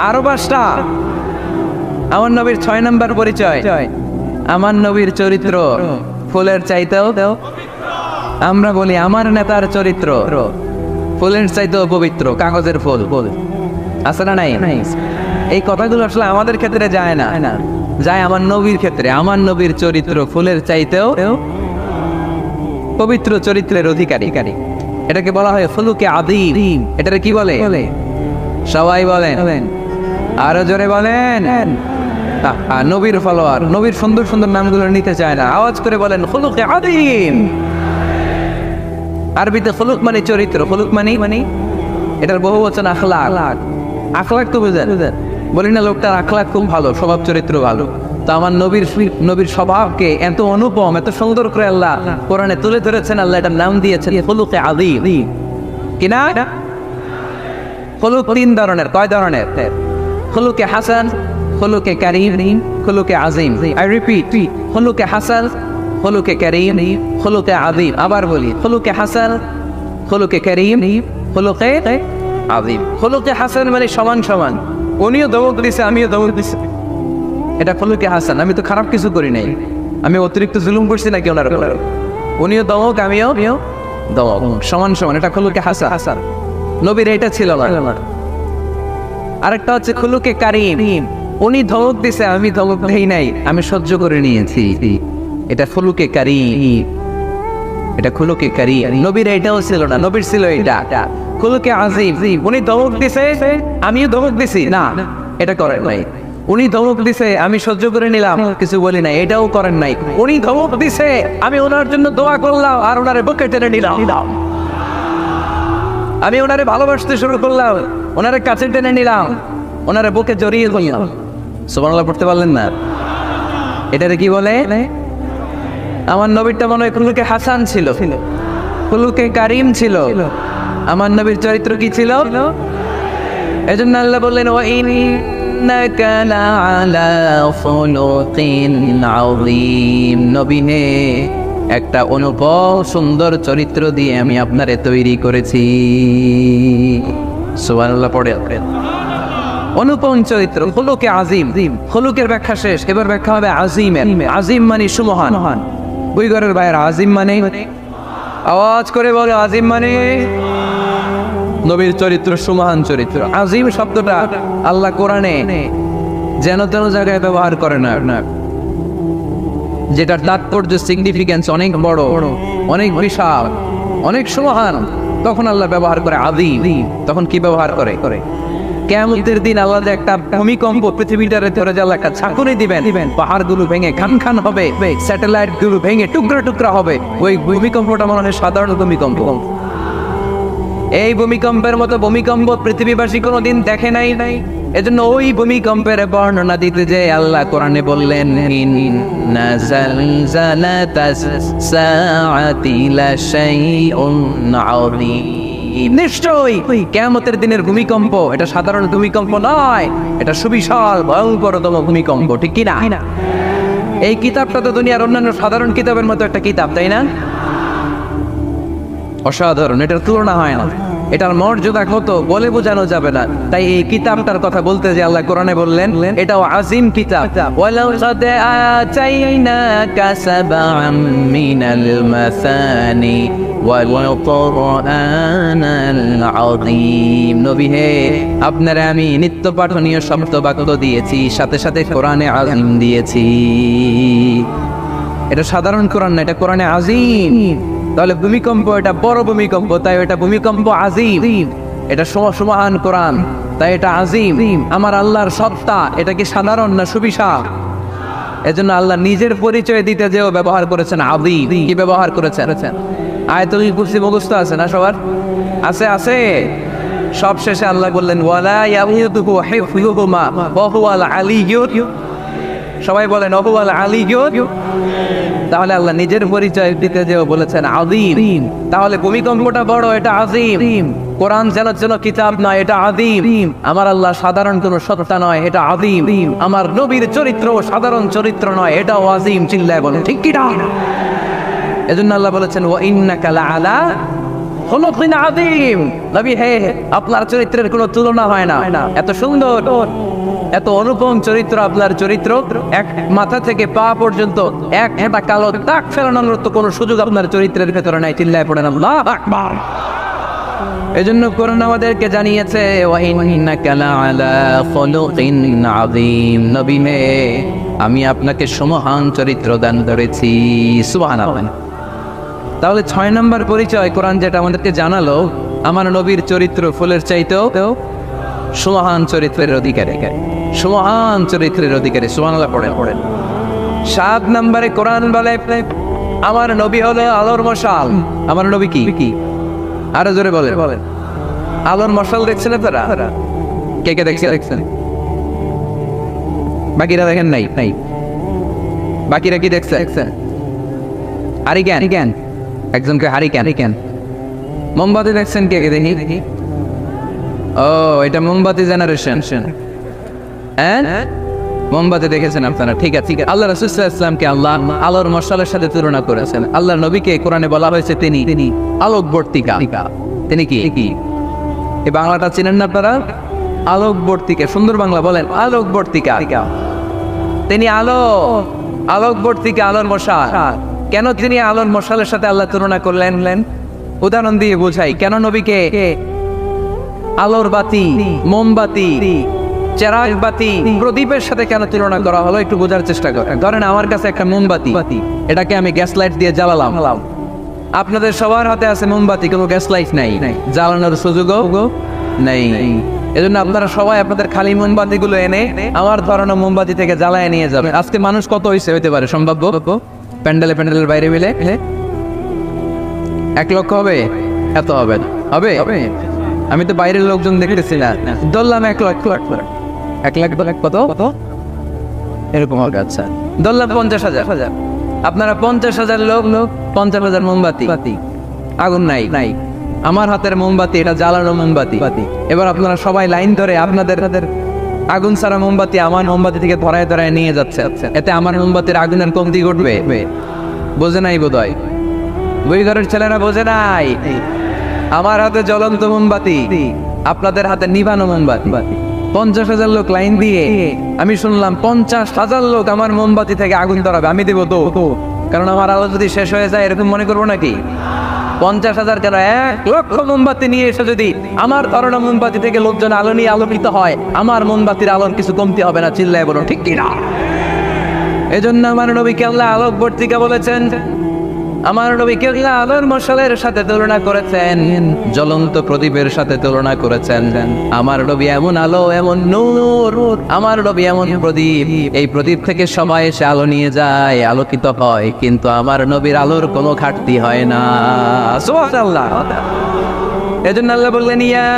S3: আরো 5টা। আমার নবীর 6 নম্বর পরিচয়, আমার নবীর চরিত্র ফুলের চাইতেও, আমরা বলি আমার নেতার চরিত্র ফুলের চাইতেও পবিত্র, কাগজের ফুল আছে না নাই? এই কথাগুলো আসলে আমাদের ক্ষেত্রে যায় না, যায় আমার নবীর ক্ষেত্রে। আমার নবীর চরিত্র ফুলের চাইতেও পবিত্র, চরিত্রের অধিকারী। এটাকে বলা হয় ফুলুকে আযীম। এটাকে কি বলে? সবাই বলেন, আরো জোরে বলেন। নবীর ফলোয়ার, নবীর সুন্দর সুন্দর নামগুলো নিতে চায় না, আওয়াজ করে বলেন ফুলুকে আযীম। আরবিতে ফুলুক মানে চরিত্র, ফুলুক মানে এটার বহু বচন আখলাক। আখলাক তো বুঝেন, বলি না লোকটার আখলাক খুব ভালো, স্বভাব চরিত্র ভালো। তো আমার নবীর স্বভাবকে এত অনুপম, এত সুন্দর করে আল্লাহ কোরআনে তুলে ধরেছেন। আল্লাহ এটার নাম দিয়েছেন ফুলুকে আযীম। কিনা ফুলুক 3 ধরনের। কয় ধরনের? ফুলুকে হাসান, ফুলুকে কারীম, ফুলুকে আযীম। আই রিপিট, ফুলুকে হাসান, ফুলুকে কারীম, ফুলুকে আযীম। আবার বলি, ফুলুকে হাসান, ফুলুকে কারীম, ফুলুকে আযীম। ফুলুকে হাসান মানে সমান। উনিও ধমক দিছে, আমিও ধমক দিছি, এটা ফুলুকে হাসান। আমি তো খারাপ কিছু করি নাই, আমি অতিরিক্ত জুলুম করছি নাকি ওনার? উনিও ধমক, আমিও ধমক, সমান। এটা ফুলুকে হাসান। নবীর এটা ছিল না। আরেকটা হচ্ছে খুলুকে কারীম, উনি ধমক দিছে, আমি ধমক দেই নাই, আমি সহ্য করে নিয়েছি, এটা ফুলুকে কারীম। এটা খুলুকে কারীম। নবীর এটাও ছিল না, নবীর ছিল এটা খুলুকে আযীম। উনি ধমক দিছে, আমিও ধমক দিছি, না এটা করেন নাই। উনি ধমক দিছে, আমি সহ্য করে নিলাম, কিছু বলি নাই, এটাও করেন নাই। উনি ধমক দিছে, আমি ওনার জন্য দোয়া করলাম আর ওনারে বুকে টেনে নিলাম, আমি ওনারে ভালোবাসতে শুরু করলাম, ওনারে কাছে টেনে নিলাম, ওনারে বুকে জড়িয়ে ধরলাম। সুবহানাল্লাহ পড়তে পারলেন না? এটারে কি বলে? আমার নবীরটা মনে হয় খুলুকে হাসান ছিল, খুলুকে কারীম ছিল। আমার নবীর চরিত্র কি ছিল? এজন্য আল্লাহ বললেন ওয়া ইন্নাকা লাআলা খুলুকিন আযীম। নবী হে, একটা অনুপম সুন্দর চরিত্র দিয়ে আমি আপনারে তৈরি করেছি। সুবহানাল্লাহ পড়ে। অনুপম চরিত্র, খুলুকে আযীম। খুলুকের ব্যাখ্যা শেষ, এবার ব্যাখ্যা হবে আযীমের। আযীম মানে সুমহান। বই ঘরের বাইরে আযীম মানে, আওয়াজ করে বলে আযীম মানে নবীর চরিত্র, সুমহান চরিত্র। আযীম শব্দটা আল্লাহ কোরআনে যেন তেন জায়গায় ব্যবহার করে না, যেটার তাৎপর্য, সিগনিফিকেন্স অনেক বড়, অনেক বিশাল, অনেক সুমহান, তখন আল্লাহ ব্যবহার করে আযীম। তখন কি ব্যবহার করে? কিয়ামতের দিন আল্লাহ একটা ভূমিকম্প পৃথিবীটারে ধরে যে আল্লাহ একটা ঝাঁকুনি দিবেন, পাহাড়গুলো ভেঙে খান হবে, স্যাটেলাইট গুলো ভেঙে টুকরা হবে। ওই ভূমিকম্পটা মনে হয় সাধারণ ভূমিকম্প। এই ভূমিকম্পের মতো ভূমিকম্প পৃথিবীবাসী কোনোদিন দেখে নাই। এজন্য ওই ভূমিকম্পের বর্ণনা দিতে যে আল্লাহ কোরআনে বললেন ইন্না জালজালাতাস সাআতি লাশাইউন আযীম। নিশ্চয়ই কিয়ামতের দিনের ভূমিকম্প এটা সাধারণ ভূমিকম্প নয়, এটা সুবিশাল ভয়ঙ্করতম ভূমিকম্প, ঠিক কি না? এই কিতাবটা তো দুনিয়ার অন্যান্য সাধারণ কিতাবের মতো একটা কিতাব, তাই না? অসাধারণ, এটার তুলনা হয় না, এটার মর্যাদা কত বলে বোঝানো যাবে না। তাই এই কিতাবটার কথা বলতে যে আল্লাহ কোরআনে বললেন এটাও আযীম কিতাব। ওয়ালাউ কাদ আতাইনাকা সাবআম মিনাল মাসানি ওয়াল কুরআনাল আযীম। নবী হে, আপনারা আমি নিত্য পাঠনীয় শব্দ বাক্য দিয়েছি, সাথে সাথে কোরআনে আযীম দিয়েছি। এটা সাধারণ কোরআন না, এটা কোরআনে আযীম। তাহলে ভূমিকম্প এটা বড় ভূমিকম্প, তাই এটা ভূমিকম্প আযীম। এটা সমসমান কোরআন, তাই এটা আজিম। আমার আল্লাহর সত্তা এটা কি সাধারণ না সুবিশাল? এজন্য আল্লাহ নিজের পরিচয় দিতে যেও ব্যবহার করেছেন আযীম। কি ব্যবহার করেছেন? আয়াতুল কুরসি মুখস্থ আছে না সবার? আছে আছে। সব শেষে আল্লাহ বললেন ওয়ালা ইয়াউদুহু হিফযুহুমা ওয়া হুয়াল আলিয়্যুল, সবাই বলেন ওয়া হুয়াল আলিয়্যুল। তাহলে আল্লাহ নিজের পরিচয় দিতে যেও বলেছেন আযীম। তাহলে ভূমিকম্পটা বড়, এটা আযীম। কোরআন যেন কিতাব নয়, এটা আযীম। আমার আল্লাহ সাধারণ কোনো সত্তা নয়, এটা আযীম। আমার নবীর চরিত্র সাধারণ চরিত্র নয়, এটাও আযীম। চিল্লায় বলেন ঠিক কি না? এজন্য আল্লাহ বলেছেন ওয়া ইন্নাকা লাআলা খুলুকিন আযীম। নবী হে, আপনার চরিত্রের কোনো তুলনা হয় না। এত সুন্দর, এত অনুপম চরিত্র আপনার চরিত্র। এক মাথা থেকে পা পর্যন্ত একটা কালো দাগ ফেলানোর তো কোনো সুযোগ আপনার চরিত্রের ভেতরে নাই। চিল্লায় পড়েন আল্লাহু আকবার। এজন্য কোরআন আমাদেরকে জানিয়েছে ওয়া ইন্নাকা লাআলা খুলুকিন আযীম। নবী হে, আমি আপনাকে সমহান চরিত্র দান করেছি। সুবহানাল্লাহ। তাহলে 6 নম্বর পরিচয় কোরআন যেটা আমাদেরকে জানালো, আমার নবীর চরিত্র ফুলের চাইতেও সুমহান চরিত্রের অধিকারী, সুমহান চরিত্রের অধিকারী। সুবহানাল্লাহ পড়েন। 7 নম্বরে কোরআন বলে আমার নবী হলো আলোর মশাল। আমার নবী কি? আরো জোরে বলেন। আলোর মশাল দেখছেন আপনারা? কে কে দেখছেন? বাকিরা দেখেন নাই? বাকিরা কি দেখছেন? হারিকেন, একজনকে হারিকেন। মোমবাতি দেখছেন কে কে? দেখি। ও, এটা মোমবাতি জেনারেশন। হ্যাঁ, মোমবাতি দেখেছেন আপনারা? ঠিক আছে। আল্লাহ রাসূল সাল্লাল্লাহু আলাইহি ওয়াসাল্লামকে আল্লাহ আলোর মশালের সাথে তুলনা করেছেন। আল্লাহর নবীকে কোরআনে বলা হয়েছে তিনি আলোকবর্তিকা। তিনি কি? এই বাংলাটা চিনেন না আপনারা? আলোকবর্তিকা। সুন্দর বাংলা বলেন, আলোকবর্তিকা। তিনি আলোকবর্তিকা, আলোর মশাল। কেন তিনি আলোর মশালের সাথে আল্লাহ তুলনা করলেন? উদাহরণ দিয়ে বোঝাই। কেন নবীকে আলোর বাতি, মোমবাতি, চেরাগ বাতি, প্রদীপের সাথে কেন তুলনা করা হলো একটু বোঝার চেষ্টা করেন। ধরেন আমার কাছে একটা মোমবাতি, এটাকে আমি গ্যাস লাইট দিয়ে জ্বালালাম। আপনাদের সবার হাতে আছে মোমবাতি, কোনো গ্যাস লাইট নাই, জ্বালানোর সুযোগও নেই। এজন্য আপনারা সবাই আপনাদের খালি মোমবাতি গুলো এনে আমার ধরানো মোমবাতি থেকে জ্বালায় নিয়ে যাবেন। আজকে মানুষ কত হইতে পারে সম্ভাব্য? প্যান্ডেলের বাইরে মিলে 1 লক্ষ হবে? এত হবে? আমি তো বাইরের লোকজন দেখতেছি না। ধরলাম 1 লাখ। 1 লাখ কত এরকম হবে। আচ্ছা, ধরলাম 50,000। আপনারা 50,000 লোক, 50,000 মোমবাতি, আগুন নাই। আমার হাতের মোমবাতি, এটা জ্বালানো মোমবাতি। এবার আপনারা সবাই লাইন ধরে আপনাদের আগুন ছাড়া মোমবাতি আমার মোমবাতি থেকে ধরায় নিয়ে যাচ্ছে। এতে আমার মোমবাতির আগুনের কমতি ঘটবে? বোঝে নাই বোধহয়, ওই ঘরের ছেলেরা বোঝে নাই। আমার হাতে জ্বলন্ত মোমবাতি, আপনাদের হাতে নিভানো মোমবাতি। 50,000 লোক লাইন দিয়ে, আমি শুনলাম 50,000 লোক আমার মোমবাতি থেকে আগুন ধরাবে। আমি দেবো তো, কারণ আমার আলো যদি শেষ হয়ে যায় এরকম মনে করবো নাকি? 50,000 কেন, 1 লক্ষ মোমবাতি নিয়ে এসে যদি আমার ধরানো মোমবাতি থেকে লোকজন আলো নিয়ে আলোকিত হয়, আমার মোমবাতির আলোর কিছু কমতি হবে না। চিল্লায় বলো ঠিক কিনা? এজন্য আমার নবীকে আল্লাহ আলোকবর্তিকা বলেছেন। আমার নবীকে আল্লাহ আলোর মশালের সাথে তুলনা করেছেন, জ্বলন্ত প্রদীপের সাথে তুলনা করেছেন। আমার নবী এমন আলো, এমন নূর, আমার নবী এমন প্রদীপ, এই প্রদীপ থেকে সবাই এসে আলো নিয়ে যায়, আলোকিত হয়, কিন্তু আমার নবীর আলোর কোনো ঘাটতি হয় না। সুবহানাল্লাহ। এজন্য আল্লাহ বললেন ইয়া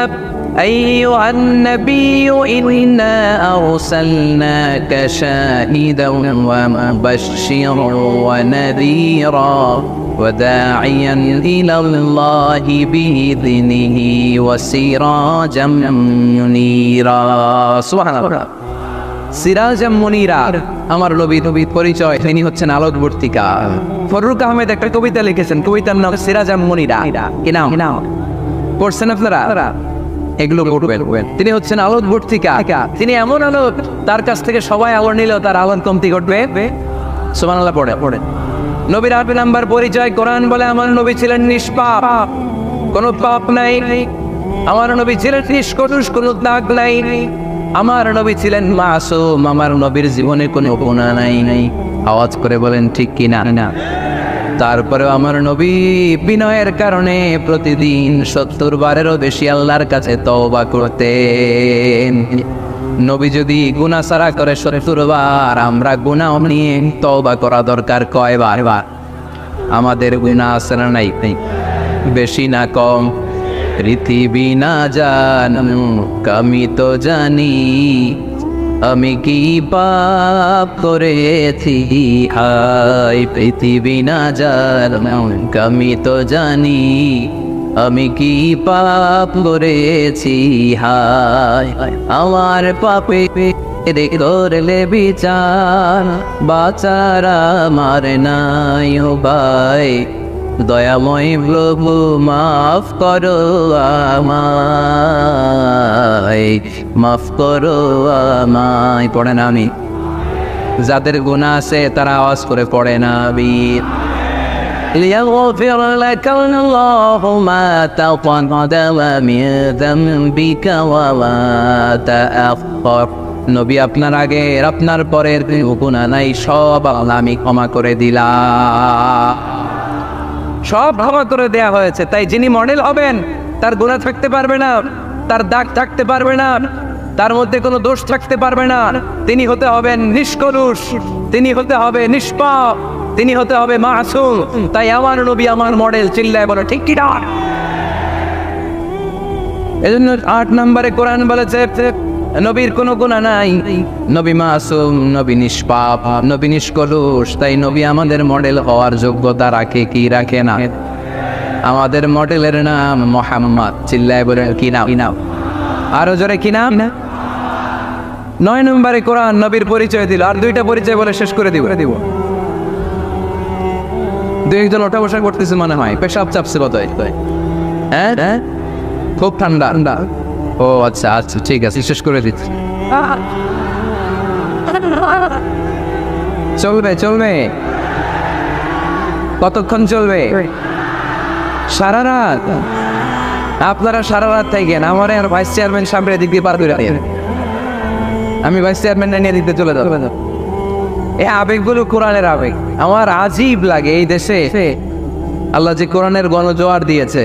S3: আইয়ুহান নাবিয়্যু ইন্না আরসালনাকা শাহিদান ওয়া মুবাশশিরান ওয়া নাযীরা ওয়া দা'iয়ান ইলাল্লাহি বিইذনিহি ওয়া সিরাজাম মুনীরা। সুবহানাল্লাহ। সিরাজাম মুনীরা, আমার নবীর পরিচয়, তিনি হচ্ছেন আলোকবর্তিকা। ফররুক আহমেদ একটা কবিতা লিখেছেন, কবিতার নাম সিরাজাম মুনীরা। কি নাম? পড়ছেন আপনারা? এগুলো পড়বেন। তিনি হচ্ছেন আলোকবর্তিকা। তিনি এমন আলো, তার কাছ থেকে সবাই আলো নিলেও তার আলোর কমতি ঘটবে। সুবহানাল্লাহ। পড়েন। নবীর 8 নাম্বার পরিচয়, কোরআন বলে আমার নবী ছিলেন নিষ্পাপ, কোনো পাপ নাই। আমার নবী ছিলেন নিষ্কলুষ, কোনো দাগ নাই। আমার নবী ছিলেন মাসুম, আমার নবীর জীবনে কোনো গুনাহ নাই। আওয়াজ করে বলেন ঠিক কি না? তারপরেও আমার নবী বিনয়ের কারণে প্রতিদিন 70 বারেরও বেশি আল্লাহর কাছে তওবা করতেন। নবী যদি গুনাহ সারা করে 70 বার, আমরা গুনাহ নিয়ে তওবা করা দরকার কয়বার? আমাদের গুনাহ আছে না নাই? বেশি না কম? পৃথিবী না জানো আমি তো জানি, আমি কি পাপ করেছি হায়। পৃথিবী না জানো আমি তো জানি, আমি কি পাপ করেছি হায়। আমার পাপে করলে বিচার, বাচার আমার নাই ও ভাই। দয়াময় প্রভু মাফ করো আমায়, মাফ করো আমায়। পড়ে না আমি? যাদের গুনাহ আছে তারা আওয়াজ করে পড়ে না আমি। ليغفر لك الله ما تقدم من ذنبك وما تأخر। নবী আপনার আগের আপনার পরের গুনাহ নাই, সব আমি ক্ষমা করে দিলাম, সব ক্ষমা করে দেয়া হয়েছে। তাই যিনি মডেল হবেন তার গুনাহ থাকতে পারবে না, তার দাগ থাকতে পারবে না, তার মধ্যে কোনো দোষ থাকতে পারবে না। তিনি হতে হবেন নিষ্কলুষ, তিনি হতে হবে নিষ্পাপ, তিনি হতে হবে মাসুম। তাই আমার নবী আমার মডেল, চিল্লায় বলো ঠিক কি না? এজন্য 8 নম্বরে কোরআন বলেছে নবীর কোনো গুনাহ নাই, নবী মাসুম, নবী নিষ্পাপ, নবী নিষ্কলুষ। তাই নবী আমাদের মডেল হওয়ার যোগ্যতা রাখে কি রাখে না? আমাদের মডেলের নাম মুহাম্মদ, চিল্লায় বলেন কি নাম? আরো জোরে কি নাম? 9 নম্বরে কোরআন নবীর পরিচয় দিল। আর 2টা পরিচয় বলে শেষ করে দিব। 2-1 ওঠা বসা করতেছে মনে হয়, পেশাব চাপছে বোধ হয়। হ্যাঁ, খুব ঠান্ডা। ও আচ্ছা আচ্ছা, ঠিক আছে, শেষ করে দিচ্ছি। চলবে চলবে, কতক্ষণ চলবে? সারা রাত? আপনারা সারা রাত থাকেন, আমার আর ভাইস চেয়ারম্যান সামনে দিক দিয়ে পার করে দেন। আমি ভাইস চেয়ারম্যান নিয়ে দিতে চলে যাবো। এই আবেগগুলো কোরআনের আবেগ। আমার আজীব লাগে এই দেশে আল্লাহ যে কোরআনের গণজোয়ার দিয়েছে,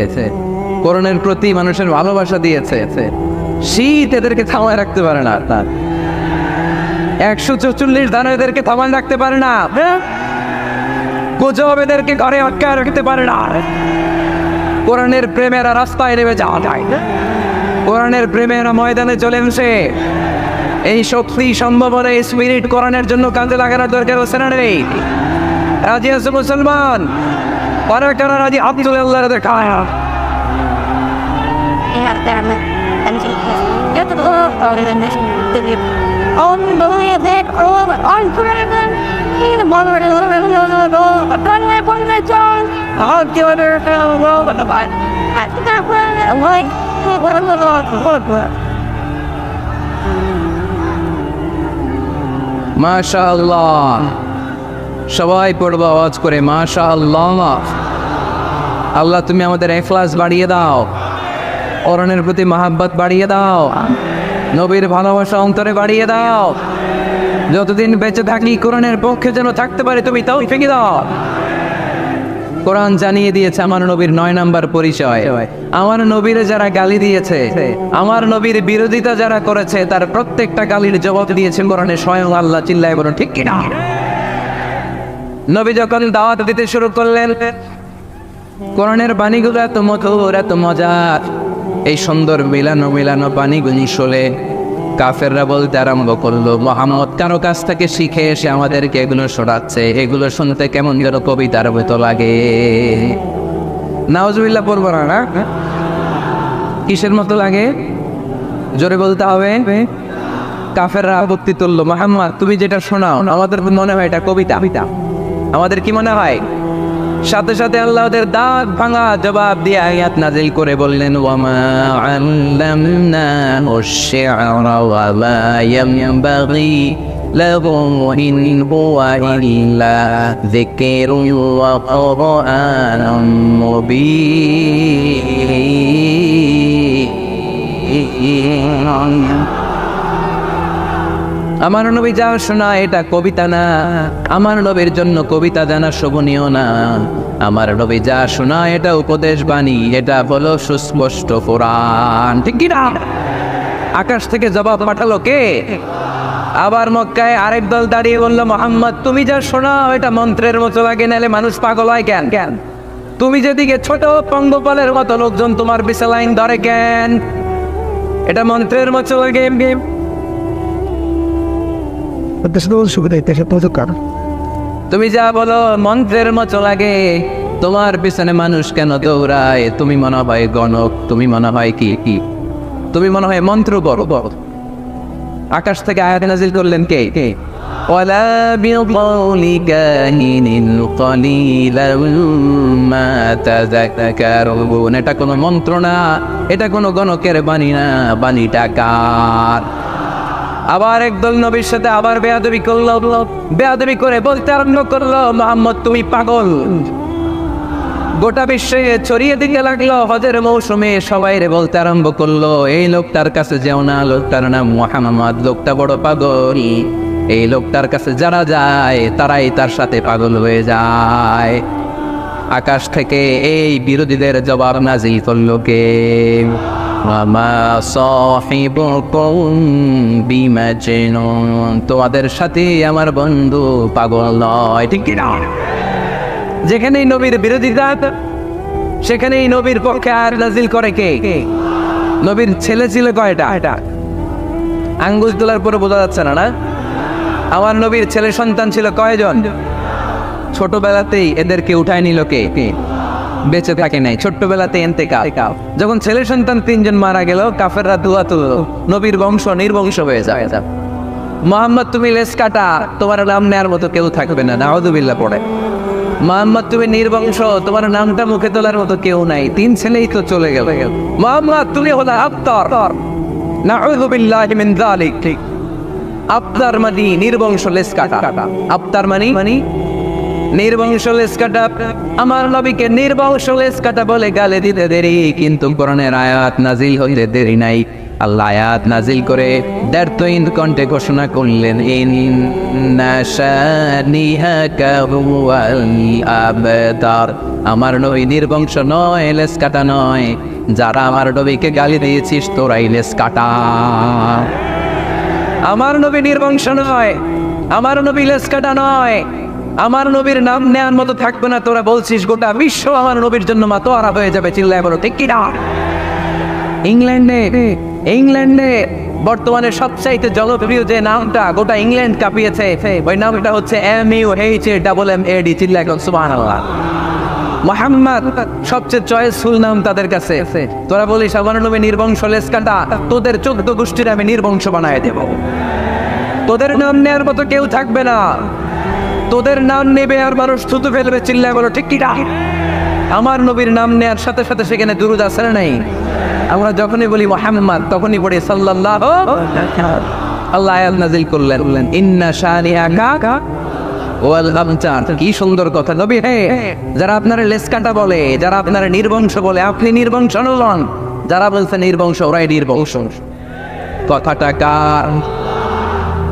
S3: কোরআনের প্রতি মানুষের ভালোবাসা দিয়েছে, শীত এদেরকে থামায় রাখতে পারে না। 144 ধারা এদেরকে থামায় রাখতে পারে না, গুজব এদেরকে ঘরে আটকায় রাখতে পারে না। কোরআনের প্রেমেরা রাস্তায় নেমে যাওয়া যায়, কোরআনের প্রেমেরা ময়দানে চলে এসে এই শক্তি সম্ভাবনা স্পিরিট কোরআনের জন্য কাজে লাগানোর দরকার হচ্ছে না নেই? রাজি আছে মুসলমান? কারা রাজি? আব্দুল আল্লাহ দেখায় মাশাআল্লাহ। সবাই পড়বো আওয়াজ করে মাশাআল্লাহ। আল্লাহ তুমি আমাদের ইখলাস বাড়িয়ে দাও, কোরআনের প্রতি মহব্বত বাড়িয়ে দাও, নবীর ভালোবাসা অন্তরে বাড়িয়ে দাও। যতদিন বেঁচে থাকি কোরআনের পক্ষে যেন থাকতে পারে তুমি তৌফিক দাও। কোরআন জানিয়ে দিয়েছে আমার নবীর 9 নম্বর পরিচয়। আমার নবীর যারা গালি দিয়েছে, আমার নবীর বিরোধিতা যারা করেছে, তার প্রত্যেকটা গালির জবাব দিয়েছে কোরআনে স্বয়ং আল্লাহ, চিল্লায় বলুন ঠিক কিনা? নবী যখন দাওয়াত দিতে শুরু করলেন, কোরআনের বাণীগুলো এত মধুর, এত মজার, এই সুন্দর মিলানো মিলানো বাণীগুলি শুনে কাফেররা বলতে আরম্ভ করলো, মুহাম্মদ কারো কাছ থেকে শিখে এসে আমাদেরকে এগুলো শোনাচ্ছে, এগুলো শুনতে কেমন যেন কবিতার মতো লাগে। নাউজুবিল্লাহ পড়বো না? কিসের মতো লাগে? জোরে বলতে হবে। কাফেররা আপত্তি তুললো, মুহাম্মদ তুমি যেটা শোনাও আমাদের মনে হয় এটা কবিতা। আমাদের কি মনে হয়? সাথে সাথে আল্লাহ ওদের দাঁত ভাঙা জবাব দিয়ে আয়াত নাজিল করে বললেন, ওয়ামা আল্লামনাহু আশ-শি'রা ওয়া মা ইয়ানবাগি লাহু ইন হুয়া ইল্লা যিকরুন ওয়া কুরআনুন মুবিন। আমার নবী যা শোনায় এটা কবিতা না, আমার নবীর জন্য কবিতা জানা শোভনীয় না। আমার নবী যা শোনায় এটা উপদেশ বাণী, এটা হলো সুস্পষ্ট কোরআন, ঠিক কি না? আকাশ থেকে জবাব পাঠালো কে? আবার মক্কায় আরেক দল দাঁড়িয়ে বলল, মোহাম্মদ তুমি যা শোনাও এটা মন্ত্রের মতো লাগে, নাহলে মানুষ পাগল হয় কেন? কেন তুমি যেদিকে ছোট পঙ্গপালের মতো লোকজন তোমার পিছে লাইন ধরে কেন? এটা মন্ত্রের মতো লাগে। তুমি যা বলো মন্ত্রের মতো লাগে, তোমার পিছনে মানুষ কেন দৌড়ায়? তুমি মনে হয় গণক, তুমি মনে হয় কি কি, তুমি মনে হয় মন্ত্র বড় বড়। আকাশ থেকে আয়াত নাজিল করলেন কে? কে? ওয়ালা বিকাউলি কাহিনিন কলিলাম মা তাযাক্কারুন। এটা কোনো মন্ত্র না, এটা কোনো গণকের বাণী না, বাণীটা কার? আবার একদল নবীর সাথে আবার বেয়াদবি করলো, বেয়াদবি করে বলতে আরম্ভ করলো, মুহাম্মদ তুমি পাগল। গোটা বিশ্বে ছড়িয়ে দিতে লাগলো। হজের মৌসুমে সবাই রে বলতে আরম্ভ করলো, এই লোকটার কাছে যেও না, লোকটার নাম মুহাম্মদ, লোকটা বড় পাগল। এই লোকটার কাছে যারা যায় তারাই তার সাথে পাগল হয়ে যায়। আকাশ থেকে এই বিরোধীদের জবাব নাজিল করলো কে? মা সাহিবুকুম বিমাজনুন, তোমাদের সাথে আমার বন্ধু পাগল নয়, ঠিক কি না? যেখানেই নবীর বিরোধিতা সেখানেই নবীর পক্ষে আয়াত নাজিল করে কে? নবীর ছেলে ছিল কয়টা? আঙ্গুল তোলার পরে বোঝা যাচ্ছে না, না? আমার নবীর ছেলে সন্তান ছিল কয়জন? ছোটবেলাতেই এদেরকে উঠায় নিল কে? বেঁচে থাকে নাই, ছোট্টবেলাতে ইন্তেকাল। যখন ছেলে সন্তান 3 জন মারা গেল, কাফেররা দুয়া তুলল, নবীর বংশ নির্বংশ হয়ে যায়। মুহাম্মদ তুমি লেস কাটা, তোমার নাম নেয়ার মতো কেউ থাকবে না, নাউযুবিল্লাহ পড়ে। মুহাম্মদ তুমি নির্বংশ, তোমার নামটা মুখে তোলার মতো কেউ নাই। 3 ছেলেই তো চলে গেল। মুহাম্মদ তুমি হলো আবতার, নাউযুবিল্লাহি মিন যালিক। ঠিক, আবতার মানে নির্বংশ, লেস কাটা। আবতার মানে নির্বংশ, লেস কাটা। আমার নবীকে নির্বংশ লেস কাটা বলে গালে দিতে দেরি, কিন্তু কোরআনের আয়াত নাজিল হইতে দেরি নাই। আল্লাহ আয়াত নাজিল করে দ্ব্যর্থহীন কণ্ঠে ঘোষণা করলেন, ইন্না শানিহাকা হুয়াল আবতার। আমার নবী নির্বংশ নয়, লেস কাটা নয়। যারা আমার নবীকে গালি দিয়েছিস তোরাই লেস কাটা। আমার নবী নির্বংশ নয়, আমার নবী লেস কাটা নয়। আমার নবীর নাম নেয়ার মতো থাকবে না। তোরা বলছিস গোটা বিশ্ব আমার নবীর জন্য মাতোয়ারা হয়ে যাবে, চিল্লায় বলো ঠিক কি না? ইংল্যান্ডে বর্তমানে সবচাইতে জনপ্রিয় যে নামটা গোটা ইংল্যান্ড কাঁপিয়েছে, ওই নামটা হচ্ছে MUHAMMAD। চিল্লায় সুবহানাল্লাহ। মুহাম্মদ সবচেয়ে চয়েসফুল নাম তাদের কাছে। তোরা বলিস আমার নবী নির্বংশ, লেস কাটা, তোদের 14 গোষ্ঠীর আমি নির্বংশ বানায় দেব। তোদের নাম নেয়ার মতো কেউ থাকবে না। তোদের নাম নেবে আর মানুষ থুতু ফেলবে, চিল্লায় বলো ঠিক কি না? আমার নবীর নাম নেয়ার সাথে সাথে সেখানে দুরূদ আছে না নাই? আমরা যখনই বলি মুহাম্মদ তখনই পড়ি সাল্লাল্লাহু। আল্লাহ আয়াত নাজিল করলেন, ইন্না শানিহাকা ওয়াল আবতার। কি সুন্দর কথা নবী। হে, যারা আপনারা লেস কাটা বলে, যারা আপনারা নির্বংশ বলে, আপনি নির্বংশ নন। যারা বলছে নির্বংশ, ওরাই নির্বংশ। কথাটা কার?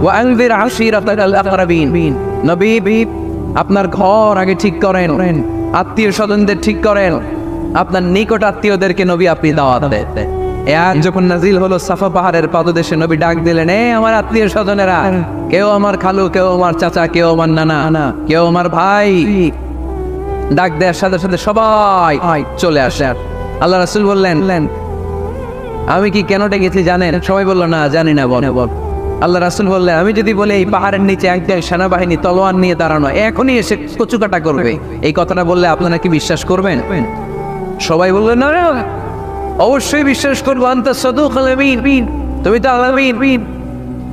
S3: ওয়া আনজির আশিরাতাকাল আকরাবিন। নবী আপনার ঘর আগে ঠিক করেন, আত্মীয় স্বজনদের ঠিক করেন, আপনার নিকট আত্মীয়দেরকে নবী আপনি দাওয়াত দেন। আয়াত যখন নাজিল হলো, সাফা পাহাড়ের পাদদেশে নবী ডাক দিলেন, এ আমার আত্মীয় স্বজনেরা, কেউ আমার খালু, কেউ আমার চাচা, কেউ আমার নানা, কেউ আমার ভাই। ডাক দেওয়ার সাথে সাথে সবাই চলে আসে। আল্লাহ রাসূল বললেন, আমি কি কেন ডেকেছি জানেন? সবাই বললো না, জানি না। বল। আল্লাহ রাসূল বললেন, আমি যদি বলি এই পাহাড়ের নিচে একজন সেনাবাহিনী তলোয়ার নিয়ে দাঁড়ানো, এখনই এসে কচুকাটা করবে, এই কথাটা বললে আপনারা কি বিশ্বাস করবেন? সবাই বললেন, না অবশ্যই বিশ্বাস করবো। আনতা সাদুকুল আমিন, তুমি তো আমিন।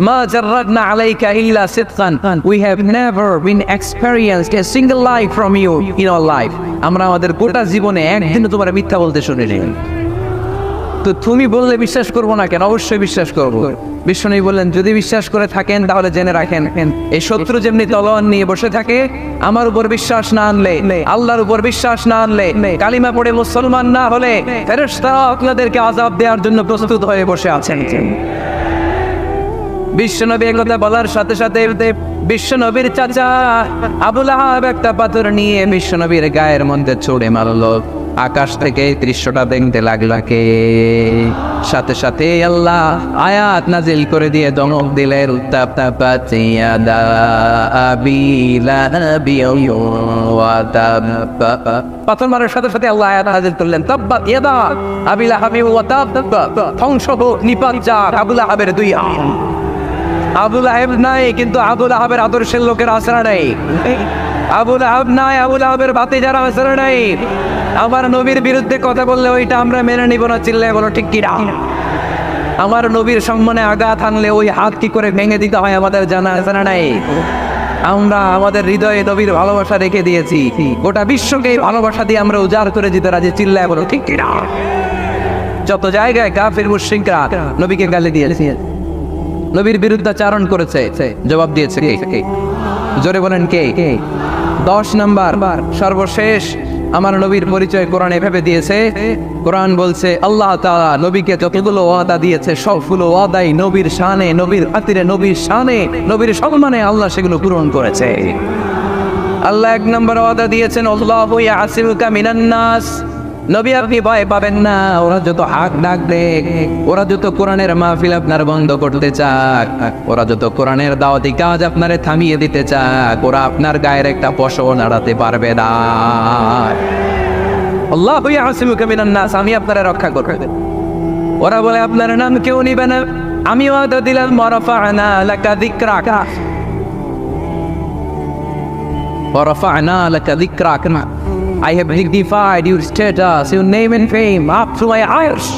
S3: মা জাররানা আলাইকা ইল্লা সিদকান, we have never been experienced a single lie from you in our life। আমরা আমাদের গোটা জীবনে একদিনও তোমার মিথ্যা বলতে শুনিনি। তো তুমি বললে বিশ্বাস করবো না কেন? অবশ্যই বিশ্বাস করবো। বিষ্ণু বললেন, যদি বিশ্বাস করে থাকেন তাহলে জেনে রাখেন, এই শত্রু যেমনি তলোয়ার নিয়ে বসে থাকে, আমার উপর বিশ্বাস না আনলে, আল্লাহর উপর বিশ্বাস না আনলে, কালিমা পড়ে মুসলমান না হলে, ফেরেশতারা আপনাদেরকে আযাব দেওয়ার জন্য প্রস্তুত হয়ে বসে আছেন। বিশ্বনবী একথা বলার সাথে সাথে বিশ্বনবীর চাচা আবু লাহাব একটা পাথর নিয়ে বিশ্বনবীর গায়ের মধ্যে ছুঁড়ে মারলো। আকাশ থেকে দৃশ্যটা দেখতে লাগলাকে সাথে সাথে আল্লাহ আয়াত নাজিল করে দিয়ে দমক দিলেন, পাথর মারার সাথে সাথে আল্লাহ আয়াত নাজিল করলেন, তাব্বাত ইয়াদা আবি লাহাবি ওয়া তাব, ধ্বংস হোক নিপাত যাক আবু লাহাবের দুই হাত। আবু লাহাব নাই, কিন্তু আবু লাহাবের আদর্শের লোকের আশ্রয় নাই। আবু লাহাব নাই, আবু লাহাবের ভাতিজারা আশ্রয় নাই। আমার নবীর বিরুদ্ধে কথা বললে ওইটা আমরা মেনে নিব না, চিল্লায় বলো ঠিক কি না? আমার নবীর সম্মানে আঘাত আনলে ওই হাত কি করে ভেঙে দিতে হয় আমাদের জানা আছে না নাই? আমরা আমাদের হৃদয়ে নবীর ভালোবাসা রেখে দিয়েছি, গোটা বিশ্বকে ভালোবাসা দিয়ে আমরা উজাড় করে দিতে রাজি, চিল্লায় বলো ঠিক কি না? যত জায়গায় কাফির মুশরিকরা নবীকে গালি দিয়েছে, নবীর বিরুদ্ধাচারণ করেছে, জবাব দিয়েছে কে? জোরে বলেন কে? 10 নাম্বার সর্বশেষ আমার নবীর পরিচয় কোরআন এভাবে দিয়েছে। কোরআন বলছে আল্লাহ তাআলা নবীকে যতগুলো ওয়াদা দিয়েছে সবগুলো ওয়াদাই নবীর শানে, নবীর খাতিরে, নবীর শানে, নবীর সম্মানে আল্লাহ সেগুলো পূরণ করেছে। আল্লাহ 1 নম্বর ওয়াদা দিয়েছেন, আল্লাহু ইয়াসিমুকা মিনান নাস। নবী আপনি ভয় পাবেন না, ওরা যত হাক ডাক দেখ, ওরা যত কোরআনের মাহফিল আপনার বন্ধ করতে চাক, ওরা যত কোরআনের দাওয়াতি কাজ আপনারে থামিয়ে দিতে চাক, ওরা আপনার গায়ের একটা পশও নাড়াতে পারবে না। আল্লাহু ইয়াসিমুকা মিনান নাস, আমি আপনারে রক্ষা করব। ওরা বলে আপনার নাম কেউ নিবে না, আমি ওয়াদা দিলাম ওয়ারাফা'না লাকা যিকরাকা, ওয়ারাফা'না লাকা যিকরাকা, I have dignified your status, your name and fame up to my arsh.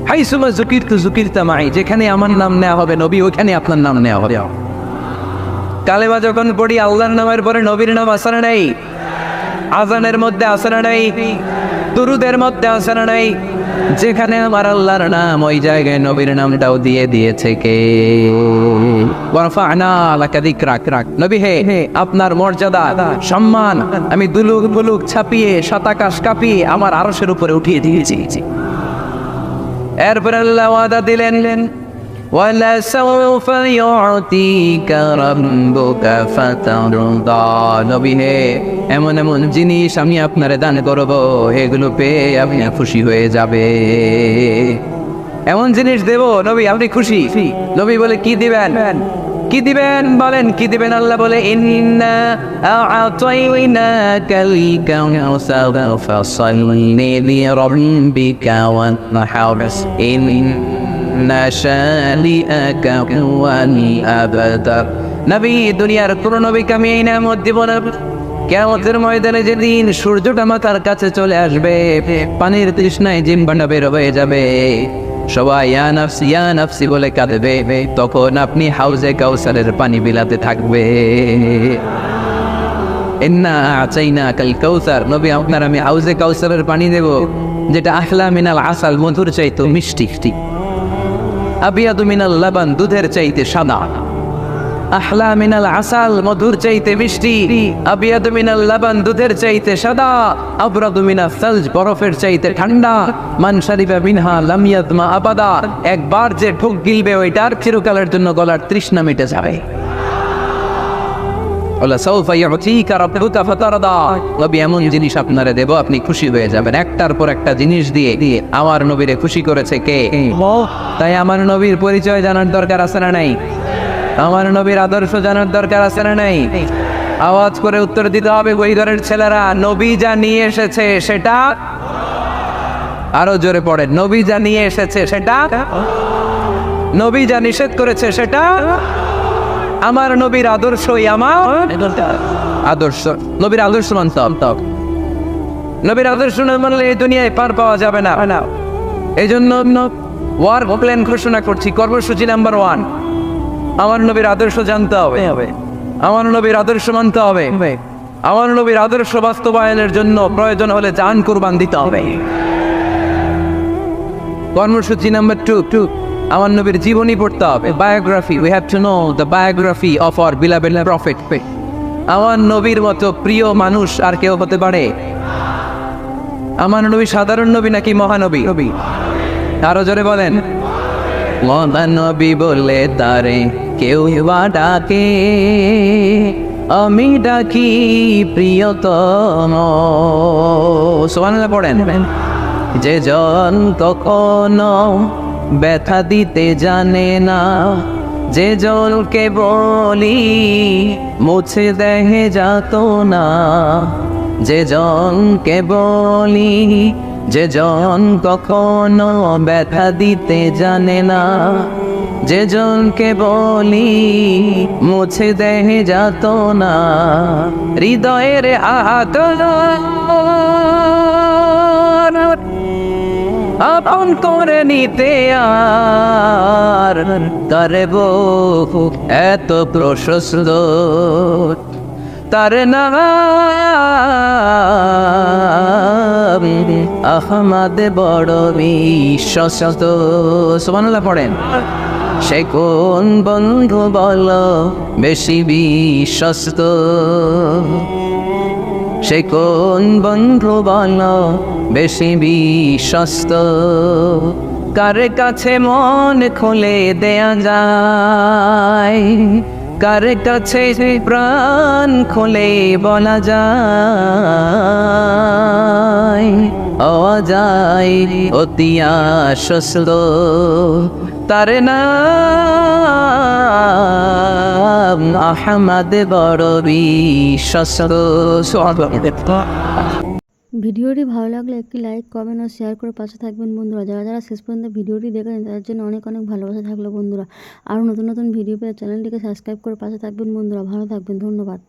S3: হাইসুমা যুকিরতু যুকিরতা মাই, যেখানে আমার নাম নেওয়া হবে নবী ওখানে আপনার নাম নেওয়া হবে। কালেমা যখন পড়ি আল্লাহর নামের পরে নবীর নাম আসে নাই, আজানের মধ্যে আসে নাই, দুরুদের মধ্যে আসে নাই, যেখানে আমার আল্লাহর নাম ওই জায়গায় নবীর নামটাও দিয়ে দিয়েছে কে? ওয়ারফা'না লাকা যিকরাক। নবী হে, আপনার মর্যাদা সম্মান আমি দুলুক বুলুক ছাপিয়ে শতাকাশ কাঁপিয়ে আমার আরশের উপরে উঠিয়ে দিয়েছি। এরপর আল্লাহ ওয়াদা দিলেন, ওয়ালা সাওফা ইউ'তিকা রাব্বুকা ফাতারদা। নবী হে, এমন এমন জিনিস আমি আপনারে দান করব, এগুলো পেয়ে আপনি খুশি হয়ে যাবে। এমন জিনিস দেব নবী আপনি খুশি। নবী বলে কি দিবেন? কি দিবেন বলেন, কি দিবেন? আল্লাহ বলে ইন্না আ'তাইনাকাল কাউসার ফাসাল্লি লিরাব্বিকা ওয়ানহার ইন্না শানিআকা হুয়াল আবতার। নবী, দুনিয়ার কোন নবীকে আমি এই নামত দিব না। কিয়ামতের ময়দানে যেদিন সূর্যটা মাথার কাছে চলে আসবে, পানির তৃষ্ণায় জিহ্বাটা বের হয়ে যাবে, সবাই ইয়া নাফসি ইয়া নাফসি বলে কাঁদবে, তখন আপনি হাউজে কাউসারের পানি বিলাতে থাকবে। ইন্না আ'তাইনাকাল কাউসার, নবী আপনার আমি হাউজে কাউসারের পানি দেব, যেটা আহলা মিনাল আসাল, মধুর চাইতে মিষ্টি, আবিয়াদু মিনাল লাবান, দুধের চাইতে সাদা। আহলা মিনাল আসাল, মধুর চাইতে মিষ্টি, আবিয়াদু মিনাল লাবান, দুধের চাইতে সাদা, আবরাদু মিনাস সালজ, বরফের চাইতে ঠান্ডা, মান শারিবা মিনহা লাম ইয়াজমা আবাদা, একবার যে ঢোক গিলবে ওইটার চিরকালের জন্য গলার তৃষ্ণা মিটে যাবে। ওয়ালা সাওফা ইউ'তিকা রাব্বুকা ফাতারদা। নবী এমন জিনিস আপনারে দেব আপনি খুশি হয়ে যাবেন। একটার পর একটা জিনিস দিয়ে আমার নবীরে খুশি করেছে কে? তাই আমার নবীর পরিচয় জানার দরকার আছে না নাই? আমার নবীর আদর্শ জানার দরকার আছে না নাই? আওয়াজ করে উত্তর দিতে হবে ওই ঘরের ছেলেরা। নবী যা নিয়ে এসেছে সেটা, আরো জোরে পড়ে, নবী যা নিয়ে এসেছে সেটা, নবী যা নিষেধ করেছে সেটা, আমার নবীর আদর্শই আমার আদর্শ। নবীর আদর্শ মানতে হবে। নবীর আদর্শ না মানলে এই দুনিয়ায় পার পাওয়া যাবে না। এই জন্য ওয়ার্ক প্ল্যান ঘোষণা করছি, কর্মসূচি নাম্বার 1, আমার নবীর আদর্শ জানতে হবে, আমার নবীর আদর্শ মানতে হবে, আমার নবীর আদর্শ বাস্তবায়নের জন্য প্রয়োজন হলে জান কুরবান দিতে হবে। কর্মসূচি নাম্বার 2, আমার নবীর জীবনী পড়তে হবে, biography. We have to know the biography of our beloved prophet. আমার নবীর মতো প্রিয় মানুষ আর কেউ হতে পারে? আমার নবী সাধারণ নবী নাকি মহানবী? আরো জোরে বলেন। মহানবী বলে তারে কেউ বা ডাকে, আমি ডাকি প্রিয়তম। সুবহানাল্লাহ পড়েন। যে জন কখনো ব্যথা দিতে জানে না, যে জলকে বলি মুছে দেহে যাত না, যে জনকে বলি, যে জন কখনো ব্যথা দিতে জানে না, যে জনকে বলি মুছে দেহে যাত না, হৃদয়ের আঘাত আপন করে নিতে আর করব এত প্রশস্ত, তার নাম আহমদ বড় বিশ্বস্ত। সুবহানাল্লাহ পড়েন। সে কোন বন্ধু বলো বেশি বিশ্বস্ত, সে কোন বন্ধু বলো বেশি বিশ্বস্ত, কার কাছে মন খুলে দেয়া যায়, কার কাছে প্রাণ খুলে বলা যায়, হওয়া যায় অতি আশ্বস্ত, তার নাম আহমদ বড় বিশ্বস্ত।
S1: ভিডিওটি ভালো লাগলে একটি লাইক, কমেন্ট ও শেয়ার করে পাশে থাকবেন বন্ধুরা। যারা যারা শেষ পর্যন্ত ভিডিওটি দেখেন তাদের জন্য অনেক অনেক ভালোবাসা থাকলো বন্ধুরা। আরও নতুন নতুন ভিডিও পেয়ে চ্যানেলটিকে সাবস্ক্রাইব করে পাশে থাকবেন বন্ধুরা। ভালো থাকবেন, ধন্যবাদ।